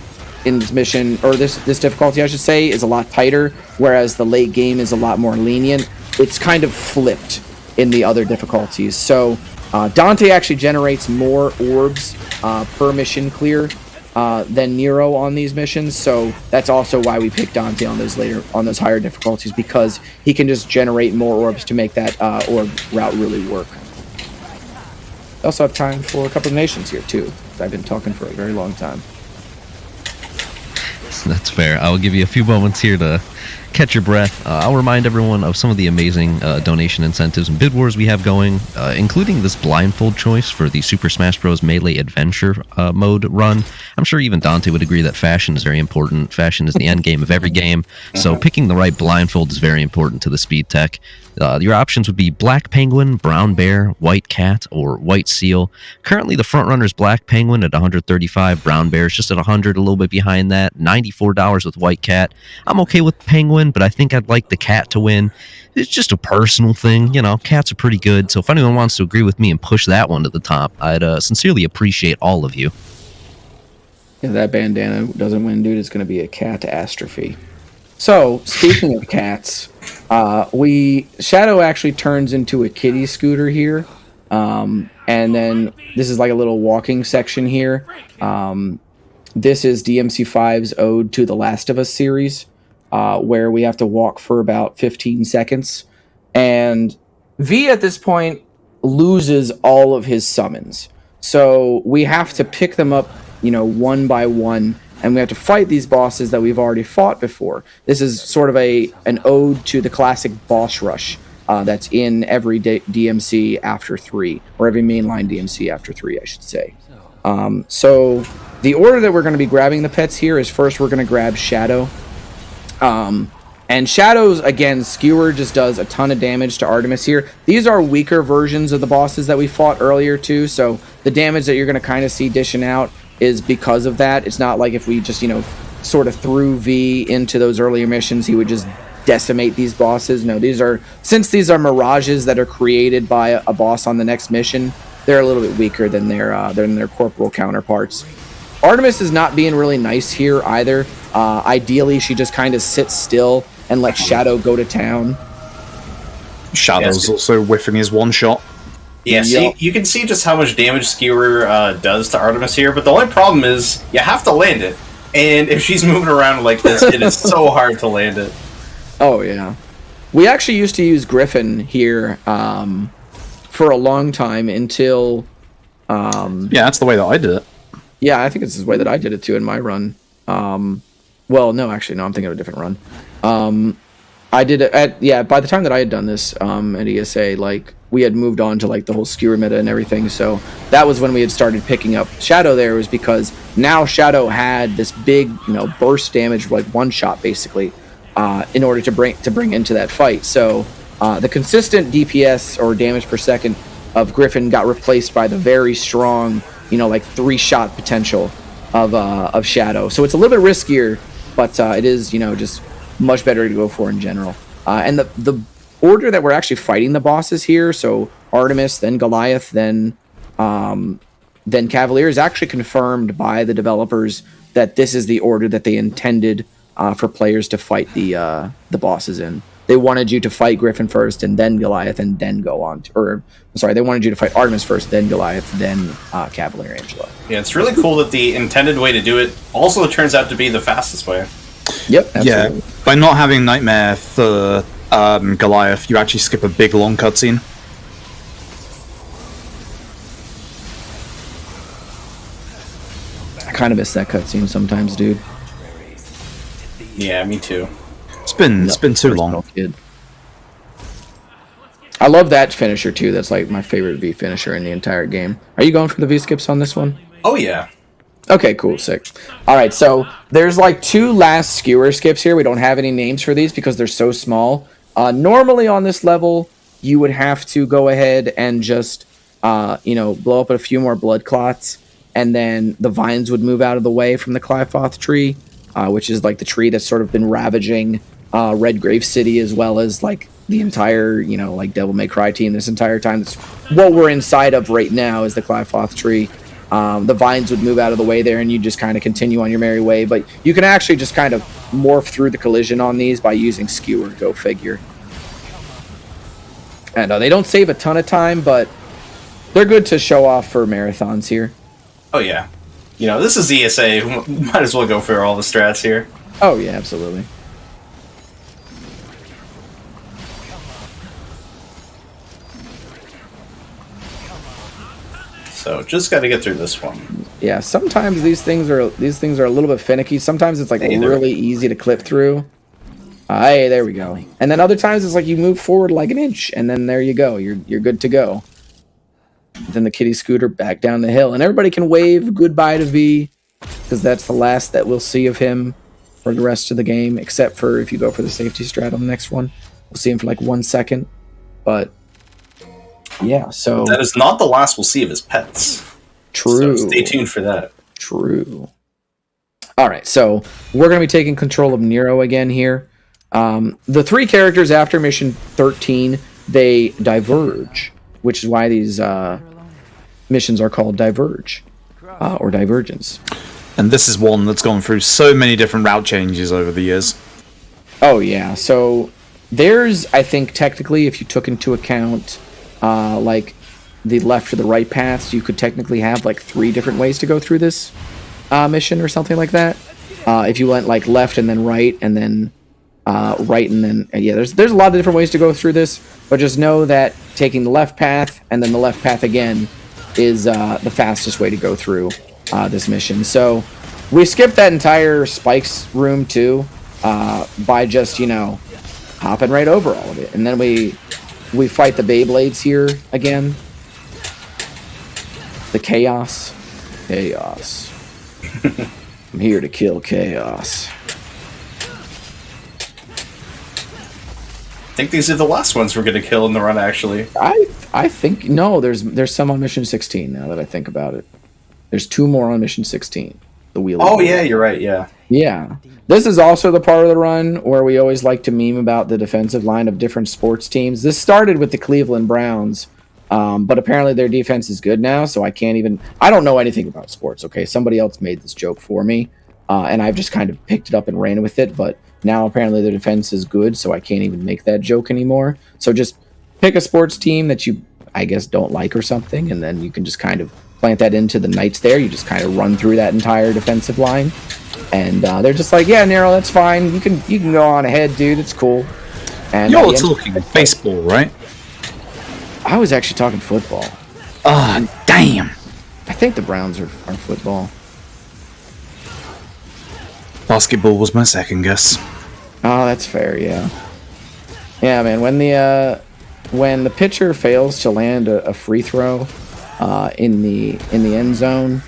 mission, or this difficulty I should say, is a lot tighter, whereas the late game is a lot more lenient. It's kind of flipped in the other difficulties. So Dante actually generates more orbs per mission clear than Nero on these missions, so that's also why we picked Dante on those higher difficulties, because he can just generate more orbs to make that orb route really work. I also have time for a couple of nations here too. I've been talking for a very long time. That's fair. I'll give you a few moments here to catch your breath. I'll remind everyone of some of the amazing donation incentives and bid wars we have going, including this blindfold choice for the Super Smash Bros. Melee Adventure mode run. I'm sure even Dante would agree that fashion is very important. Fashion is the end game of every game, so picking the right blindfold is very important to the speed tech. Your options would be Black Penguin, Brown Bear, White Cat, or White Seal. Currently, the front runner is Black Penguin at 135, Brown Bear is just at 100, a little bit behind that, $94 with White Cat. I'm okay with Penguin, but I think I'd like the Cat to win. It's just a personal thing, you know, cats are pretty good, so if anyone wants to agree with me and push that one to the top, I'd sincerely appreciate all of you. If that bandana doesn't win, dude, it's going to be a catastrophe. So, speaking of cats, Shadow actually turns into a kitty scooter here, and then this is like a little walking section here. This is DMC5's Ode to the Last of Us series, where we have to walk for about 15 seconds, and V at this point loses all of his summons. So we have to pick them up, you know, one by one, and we have to fight these bosses that we've already fought before. This is sort of an ode to the classic boss rush that's in every DMC after 3, or every mainline DMC after 3, I should say. So the order that we're going to be grabbing the pets here is, first we're going to grab Shadow. And Shadows, again, Skewer just does a ton of damage to Artemis here. These are weaker versions of the bosses that we fought earlier too, so the damage that you're going to kind of see dishing out is because of that. It's not like if we just, you know, sort of threw V into those earlier missions, he would just decimate these bosses. No, since these are mirages that are created by a boss on the next mission, they're a little bit weaker than their corporal counterparts. Artemis is not being really nice here either. Ideally, she just kind of sits still and lets Shadow go to town. Shadow's also whiffing his one shot. Yeah, so you can see just how much damage Skewer does to Artemis here, but the only problem is you have to land it. And if she's moving around like this, it is so hard to land it. Oh, yeah. We actually used to use Griffin here for a long time until... yeah, that's the way that I did it. Yeah, I think it's the way that I did it too in my run. Well, no, actually, no, I'm thinking of a different run. I did it by the time that I had done this at ESA, like, we had moved on to like the whole Skewer meta and everything, so that was when we had started picking up Shadow there, was because now Shadow had this big, you know, burst damage, like one shot basically, in order to bring into that fight. So the consistent DPS or damage per second of Griffin got replaced by the very strong, you know, like 3-shot potential of Shadow. So it's a little bit riskier, but it is, you know, just much better to go for in general. And the order that we're actually fighting the bosses here, so Artemis, then Goliath, then Cavalier, is actually confirmed by the developers that this is the order that they intended for players to fight the bosses in. They wanted you to fight Griffin first, and then Goliath, and then go on they wanted you to fight Artemis first, then Goliath, then Cavalier, Angelo. Yeah, it's really cool that the intended way to do it also turns out to be the fastest way. Yep, absolutely. Yeah, by not having Nightmare for Goliath, you actually skip a big long cutscene. I kind of miss that cutscene sometimes, dude. Yeah, me too. It's been too long. Kid. I love that finisher too. That's like my favorite V finisher in the entire game. Are you going for the V skips on this one? Oh yeah. Okay, cool, sick. All right, so there's like 2 last Skewer skips here. We don't have any names for these because they're so small. Normally on this level, you would have to go ahead and just, blow up a few more blood clots, and then the vines would move out of the way from the Clyfoth tree, which is like the tree that's sort of been ravaging Red Grave City, as well as like the entire, like Devil May Cry team this entire time. That's what we're inside of right now, is the Clyfoth tree. The vines would move out of the way there, and you just kind of continue on your merry way. But you can actually just kind of morph through the collision on these by using Skewer, go figure. And they don't save a ton of time, but they're good to show off for marathons here. Oh, yeah. You know, this is ESA. Might as well go for all the strats here. Oh yeah, absolutely. So just got to get through this one. Yeah, sometimes these things are a little bit finicky. Sometimes it's like really easy to clip through. Hey, there we go. And then other times it's like you move forward like an inch, and then there you go. You're good to go. Then the kitty scooter back down the hill, and everybody can wave goodbye to V, because that's the last that we'll see of him for the rest of the game, except for if you go for the safety strat on the next one. We'll see him for like 1 second, but yeah, so... That is not the last we'll see of his pets. True. So stay tuned for that. True. All right, so we're going to be taking control of Nero again here. The 3 characters after mission 13, they diverge, which is why these missions are called Diverge, or Divergence. And this is one that's gone through so many different route changes over the years. Oh, yeah. So there's, I think, technically, if you took into account, like, the left or the right paths, you could technically have, like, 3 different ways to go through this mission or something like that. If you went, like, left and then right and then right and then... yeah, there's a lot of different ways to go through this, but just know that taking the left path and then the left path again is the fastest way to go through this mission. So we skipped that entire spikes room too by just, you know, hopping right over all of it. And then we fight the Beyblades here again. The Chaos. Chaos. I'm here to kill Chaos. I think these are the last ones we're going to kill in the run, actually. I think... no, there's some on mission 16 now that I think about it. There's 2 more on mission 16. The wheel. Oh, yeah, you're right, yeah. Yeah. This is also the part of the run where we always like to meme about the defensive line of different sports teams. This started with the Cleveland Browns, but apparently their defense is good now, so I can't even... I don't know anything about sports, okay? Somebody else made this joke for me, and I've just kind of picked it up and ran with it, but now apparently their defense is good, so I can't even make that joke anymore. So just pick a sports team that you, I guess, don't like or something, and then you can just kind of plant that into the Knights there. You just kind of run through that entire defensive line. And they're just like, yeah, Nero, that's fine. You can go on ahead, dude. It's cool. And You're talking baseball, right? I was actually talking football. Damn. I think the Browns are football. Basketball was my second guess. Oh, that's fair, yeah. Yeah, man, when the pitcher fails to land a free throw in the end zone,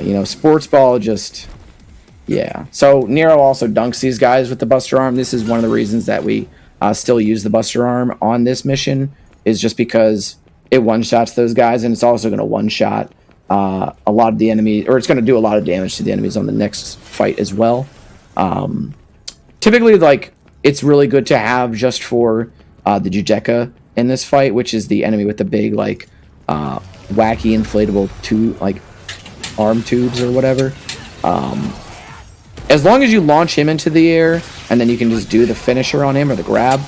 you know, sports ball just... yeah. So Nero also dunks these guys with the Buster Arm. This is one of the reasons that we still use the Buster Arm on this mission, is just because it one-shots those guys, and it's also going to one-shot a lot of the enemy, or it's going to do a lot of damage to the enemies on the next fight as well. Typically, like, it's really good to have just for the Jujeka in this fight, which is the enemy with the big, like, wacky inflatable like arm tubes or whatever. As long as you launch him into the air, and then you can just do the finisher on him or the grab,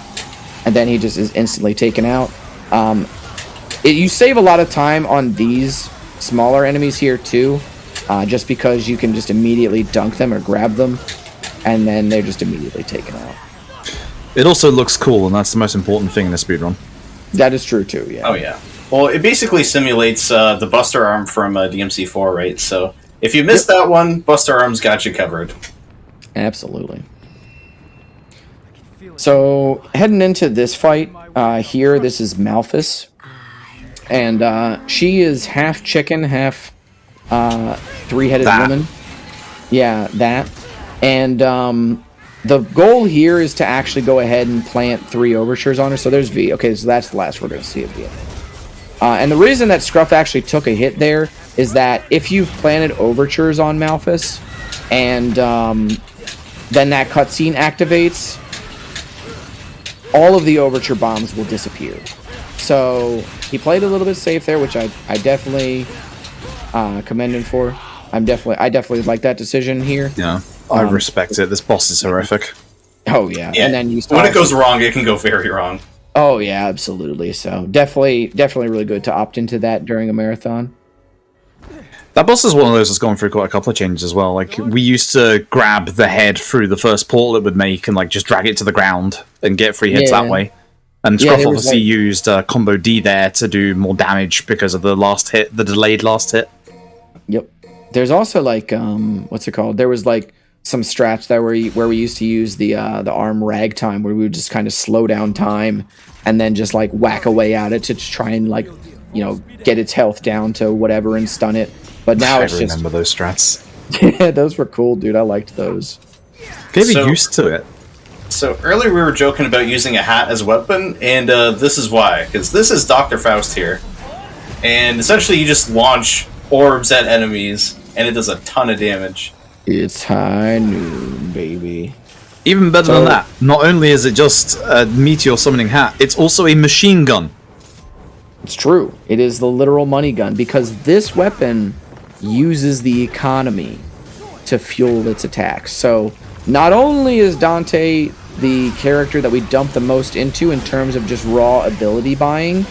and then he just is instantly taken out. You save a lot of time on these smaller enemies here too, just because you can just immediately dunk them or grab them, and then they're just immediately taken out. It also looks cool, and that's the most important thing in the speedrun. That is true too, yeah. Oh, yeah. Well, it basically simulates the Buster Arm from DMC4, right? So if you missed that one, Buster Arm's got you covered. Absolutely. So, heading into this fight, here, this is Malphus. And she is half chicken, half three-headed woman. Yeah, that. And the goal here is to actually go ahead and plant 3 overtures on her. So there's V. Okay, so that's the last we're going to see of V. And the reason that Scruff actually took a hit there is that if you've planted overtures on Malphus, and then that cutscene activates, all of the overture bombs will disappear. So he played a little bit safe there, which I definitely commend him for. I definitely like that decision here. Yeah, I respect it. This boss is horrific. Oh yeah, and then when it goes wrong, it can go very wrong. Oh yeah, absolutely. So definitely really good to opt into that during a marathon. That boss is one of those that's gone through quite a couple of changes as well. Like, we used to grab the head through the first portal it would make and, like, just drag it to the ground and get free hits that way. And Scruff obviously used Combo D there to do more damage because of the last hit, the delayed last hit. Yep. There's also, like, what's it called? There was, like, some strats that where we used to use the arm ragtime, where we would just kind of slow down time and then just, like, whack away at it to try and, like, you know, get its health down to whatever and stun it. But now it's just... I remember those strats. Yeah, those were cool, dude. I liked those. Get used to it. So earlier we were joking about using a hat as a weapon, and this is why. Because this is Dr. Faust here. And essentially you just launch orbs at enemies, and it does a ton of damage. It's high noon, baby. Even better than that, not only is it just a meteor summoning hat, it's also a machine gun. It's true. It is the literal money gun, because this weapon uses the economy to fuel its attacks. So not only is Dante the character that we dump the most into in terms of just raw ability buying,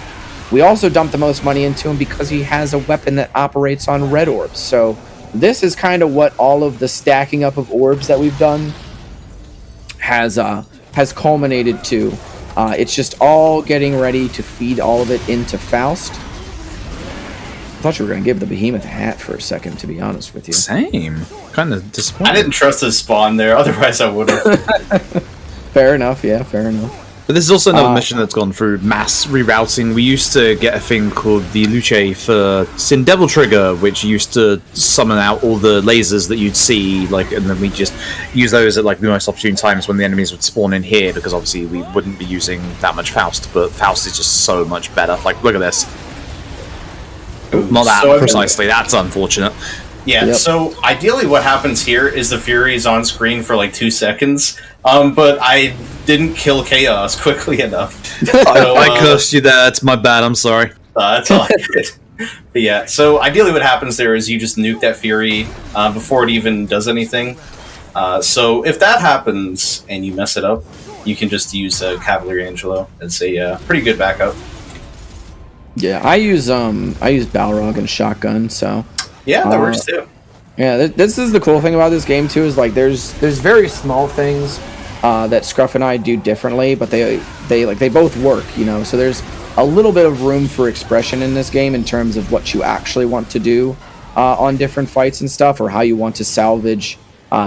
we also dump the most money into him because he has a weapon that operates on red orbs. So this is kind of what all of the stacking up of orbs that we've done has culminated to. It's just all getting ready to feed all of it into Faust. I thought you were going to give the behemoth a hat for a second, to be honest with you. Same. Kind of disappointed. I didn't trust his spawn there, otherwise I would have. Fair enough, yeah, fair enough. But this is also another mission that's gone through mass rerouting. We used to get a thing called the Luce for Sin Devil Trigger, which used to summon out all the lasers that you'd see, like, and then we just use those at like the most opportune times when the enemies would spawn in here, because obviously we wouldn't be using that much Faust, but Faust is just so much better. Like, look at this. Not that so precisely, that's unfortunate. Yeah, So ideally what happens here is the Fury is on screen for like 2 seconds, but I didn't kill Chaos quickly enough. So, I cursed you there, it's my bad, I'm sorry. That's all I did. But yeah, so ideally what happens there is you just nuke that Fury before it even does anything. So if that happens and you mess it up, you can just use Cavalier Angelo as a pretty good backup. Yeah, I use Balrog and Shotgun, so... Yeah, that works too. Yeah, this is the cool thing about this game too, is like there's very small things that Scruff and I do differently, but they both work, you know. So there's a little bit of room for expression in this game in terms of what you actually want to do on different fights and stuff, or how you want to salvage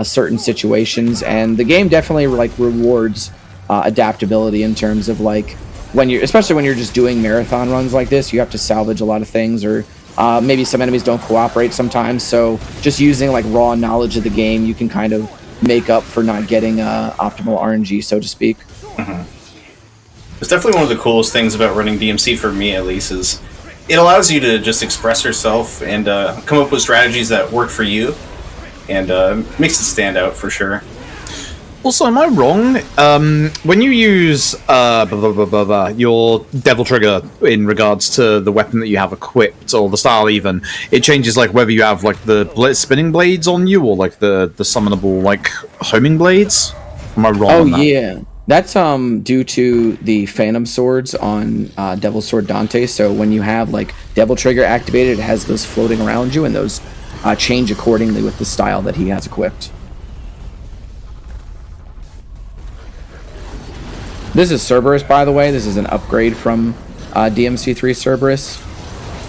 certain situations. And the game definitely like rewards adaptability in terms of like especially when you're just doing marathon runs like this, you have to salvage a lot of things, or maybe some enemies don't cooperate sometimes, so just using like raw knowledge of the game, you can kind of make up for not getting optimal RNG, so to speak. Mm-hmm. It's definitely one of the coolest things about running DMC, for me at least, is it allows you to just express yourself and come up with strategies that work for you, and makes it stand out for sure. Also, am I wrong? When you use your Devil Trigger in regards to the weapon that you have equipped, or the style even, it changes like whether you have like the spinning blades on you, or like the summonable like homing blades? Am I wrong on that? Yeah. That's due to the Phantom Swords on Devil Sword Dante, so when you have like Devil Trigger activated, it has those floating around you, and those change accordingly with the style that he has equipped. This is Cerberus, by the way. This is an upgrade from DMC3 Cerberus.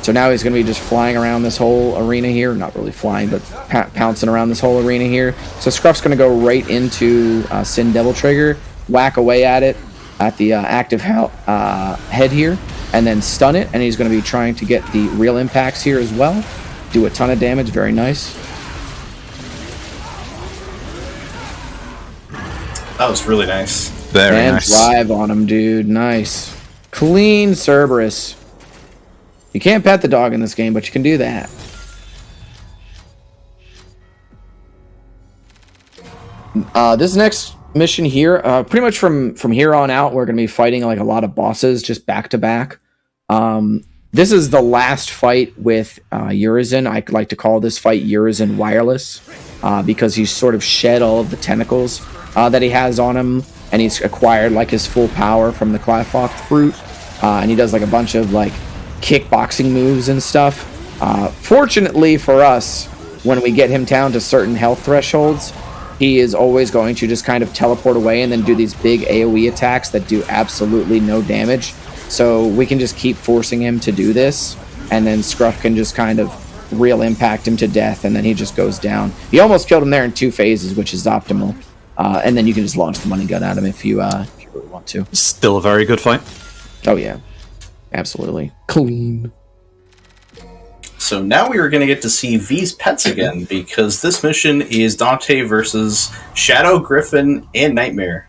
So now he's going to be just flying around this whole arena here. Not really flying, but pouncing around this whole arena here. So Scruff's going to go right into Sin Devil Trigger, whack away at it at the active head here, and then stun it. And he's going to be trying to get the real impacts here as well. Do a ton of damage. Very nice. That was really nice. Very and nice. drive on him, dude. Nice. Clean Cerberus. You can't pet the dog in this game, but you can do that. This next mission here, pretty much from here on out, we're going to be fighting like a lot of bosses just back to back. This is the last fight with Urizen. I like to call this fight Urizen Wireless because he's sort of shed all of the tentacles that he has on him, and he's acquired like his full power from the Clyphok fruit, and he does like a bunch of like kickboxing moves and stuff. Fortunately for us, when we get him down to certain health thresholds, he is always going to just kind of teleport away and then do these big AoE attacks that do absolutely no damage. So we can just keep forcing him to do this, and then Scruff can just kind of real impact him to death, and then he just goes down. You almost killed him there in 2 phases, which is optimal. And then you can just launch the money gun at him if you really want to. Still a very good fight. Oh yeah, absolutely clean. So now we are going to get to see V's pets again, because this mission is Dante versus Shadow, Griffin, and Nightmare.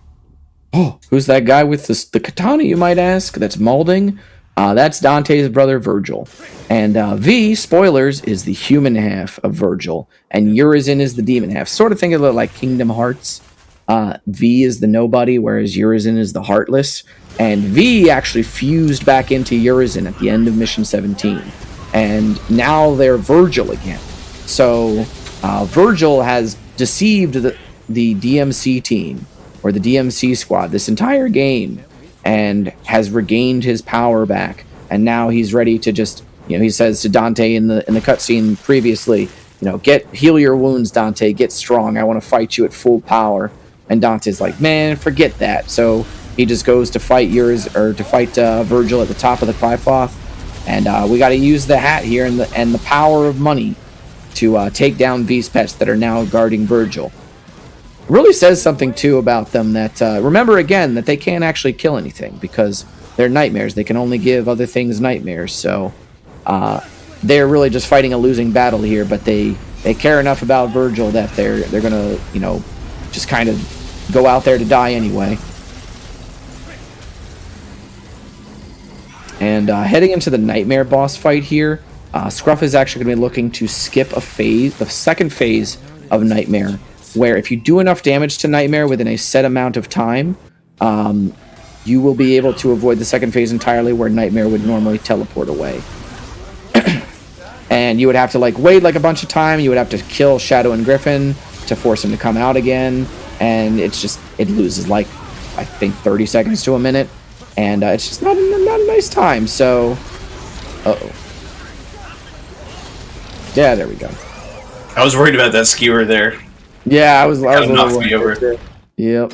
Oh, who's that guy with the katana, you might ask, that's molding? That's Dante's brother, Virgil. And V, spoilers, is the human half of Virgil. And Urizen is the demon half. Sort of think of it like Kingdom Hearts. V is the nobody, whereas Urizen is the heartless. And V actually fused back into Urizen at the end of Mission 17. And now they're Virgil again. So Virgil has deceived the DMC team, or the DMC squad, this entire game, and has regained his power back. And now he's ready to just, he says to Dante in the cutscene previously, heal your wounds, Dante, get strong. I want to fight you at full power. And Dante's like, man, forget that. So he just goes to fight Virgil at the top of the Qlipoth. And we got to use the hat here and the power of money to take down V's pets that are now guarding Virgil. It really says something too about them that remember again that they can't actually kill anything because they're nightmares. They can only give other things nightmares. So they're really just fighting a losing battle here, but they care enough about Virgil that they're gonna just kind of go out there to die anyway. And heading into the Nightmare boss fight here, Scruff is actually going to be looking to skip a phase, the second phase of Nightmare, where if you do enough damage to Nightmare within a set amount of time, you will be able to avoid the second phase entirely, where Nightmare would normally teleport away. And you would have to wait a bunch of time. You would have to kill Shadow and Griffin to force him to come out again, and it loses I think 30 seconds to a minute. And it's just not a nice time, so... Uh-oh. Yeah, there we go. I was worried about that skewer there. Yeah, I was a little knocked me over. Yep.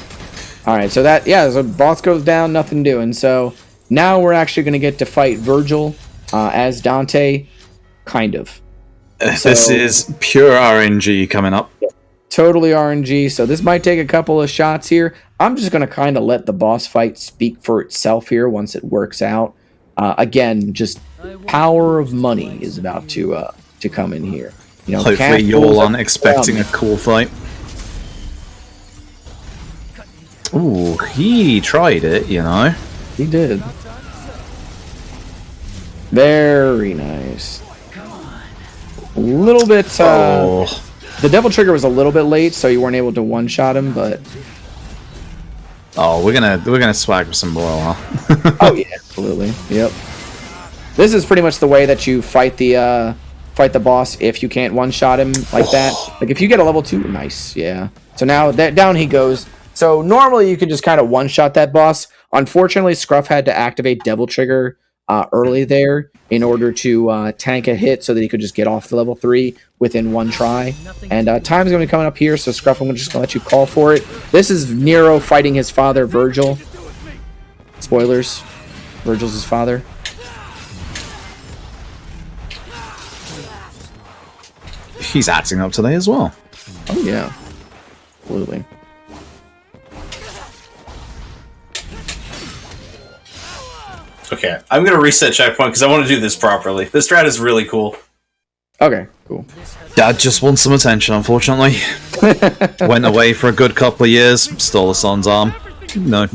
Alright, so boss goes down, nothing doing. So now we're actually going to get to fight Virgil as Dante. Kind of. This is pure RNG coming up. Yeah, totally RNG, so this might take a couple of shots here. I'm just going to kind of let the boss fight speak for itself here once it works out. Again, just power of money is about to come in here. Hopefully you're all unexpecting a cool fight. Ooh, he tried it, He did. Very nice. A little bit... The Devil Trigger was a little bit late, so you weren't able to one-shot him, but... Oh, we're gonna swag with some royal, huh? Oh yeah, absolutely. Yep. This is pretty much the way that you fight the boss if you can't one-shot him like that. If you get a level 2, nice, yeah. So now down he goes. So normally you could just kind of one-shot that boss. Unfortunately, Scruff had to activate Devil Trigger early there in order to tank a hit so that he could just get off the level 3 within one try. And time's going to be coming up here, so Scruff, I'm just going to let you call for it. This is Nero fighting his father, Virgil. Spoilers. Virgil's his father. He's acting up today as well. Oh, yeah. Absolutely. Okay, I'm going to reset checkpoint because I want to do this properly. This strat is really cool. Okay, cool. Dad just wants some attention, unfortunately. Went away for a good couple of years, stole his son's arm. No,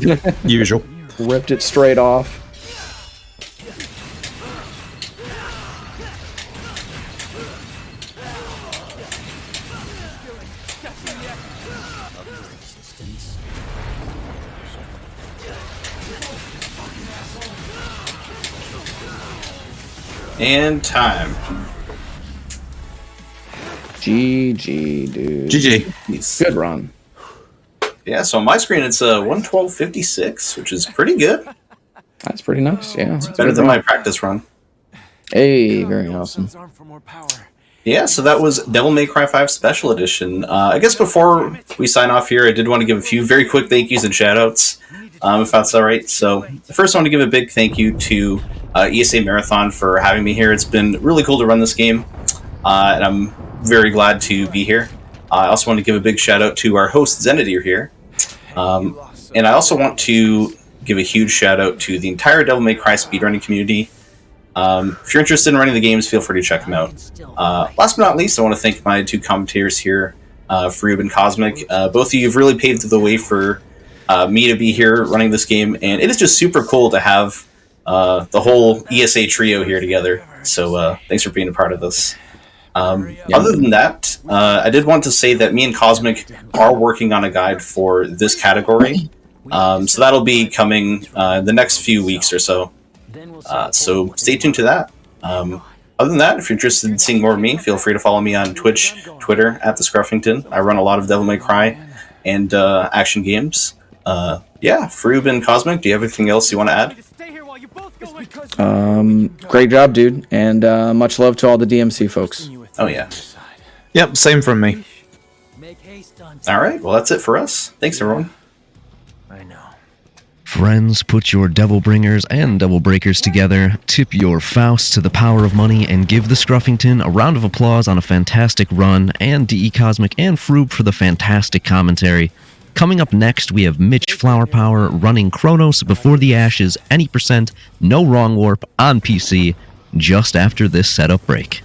usual. Ripped it straight off. And time. GG, dude. GG. Good run. Yeah, so on my screen it's 112.56, which is pretty good. That's pretty nice, yeah. It's better than my practice run. Hey, very awesome. Yeah, so that was Devil May Cry 5 Special Edition. I guess before we sign off here, I did want to give a few very quick thank yous and shout-outs, if that's all right. So first I want to give a big thank you to ESA Marathon for having me here. It's been really cool to run this game, and I'm very glad to be here. I also want to give a big shout-out to our host, Zenity, here. And I also want to give a huge shout-out to the entire Devil May Cry speedrunning community. If you're interested in running the games, feel free to check them out. Last but not least, I want to thank my two commentators here, Faroob and Cosmic. Both of you have really paved the way for me to be here running this game, and it is just super cool to have the whole ESA trio here together. So thanks for being a part of this. Other than that, I did want to say that me and Cosmic are working on a guide for this category. So that'll be coming the next few weeks or so. So stay tuned to that. Other than that, if you're interested in seeing more of me, feel free to follow me on Twitch, Twitter, @TheScruffington. I run a lot of Devil May Cry and action games. Yeah, Faroob and Cosmic, do you have anything else you want to add? Great job, dude, and much love to all the DMC folks. Oh, yeah. Yep, same from me. All right, well, that's it for us. Thanks, everyone. Friends, put your Devil Bringers and Devil Breakers together, tip your Faust to the power of money, and give the Scruffington a round of applause on a fantastic run, and DE Cosmic and Froob for the fantastic commentary. Coming up next, we have Mitch Flower Power running Chronos Before the Ashes, any percent, no wrong warp, on PC, just after this setup break.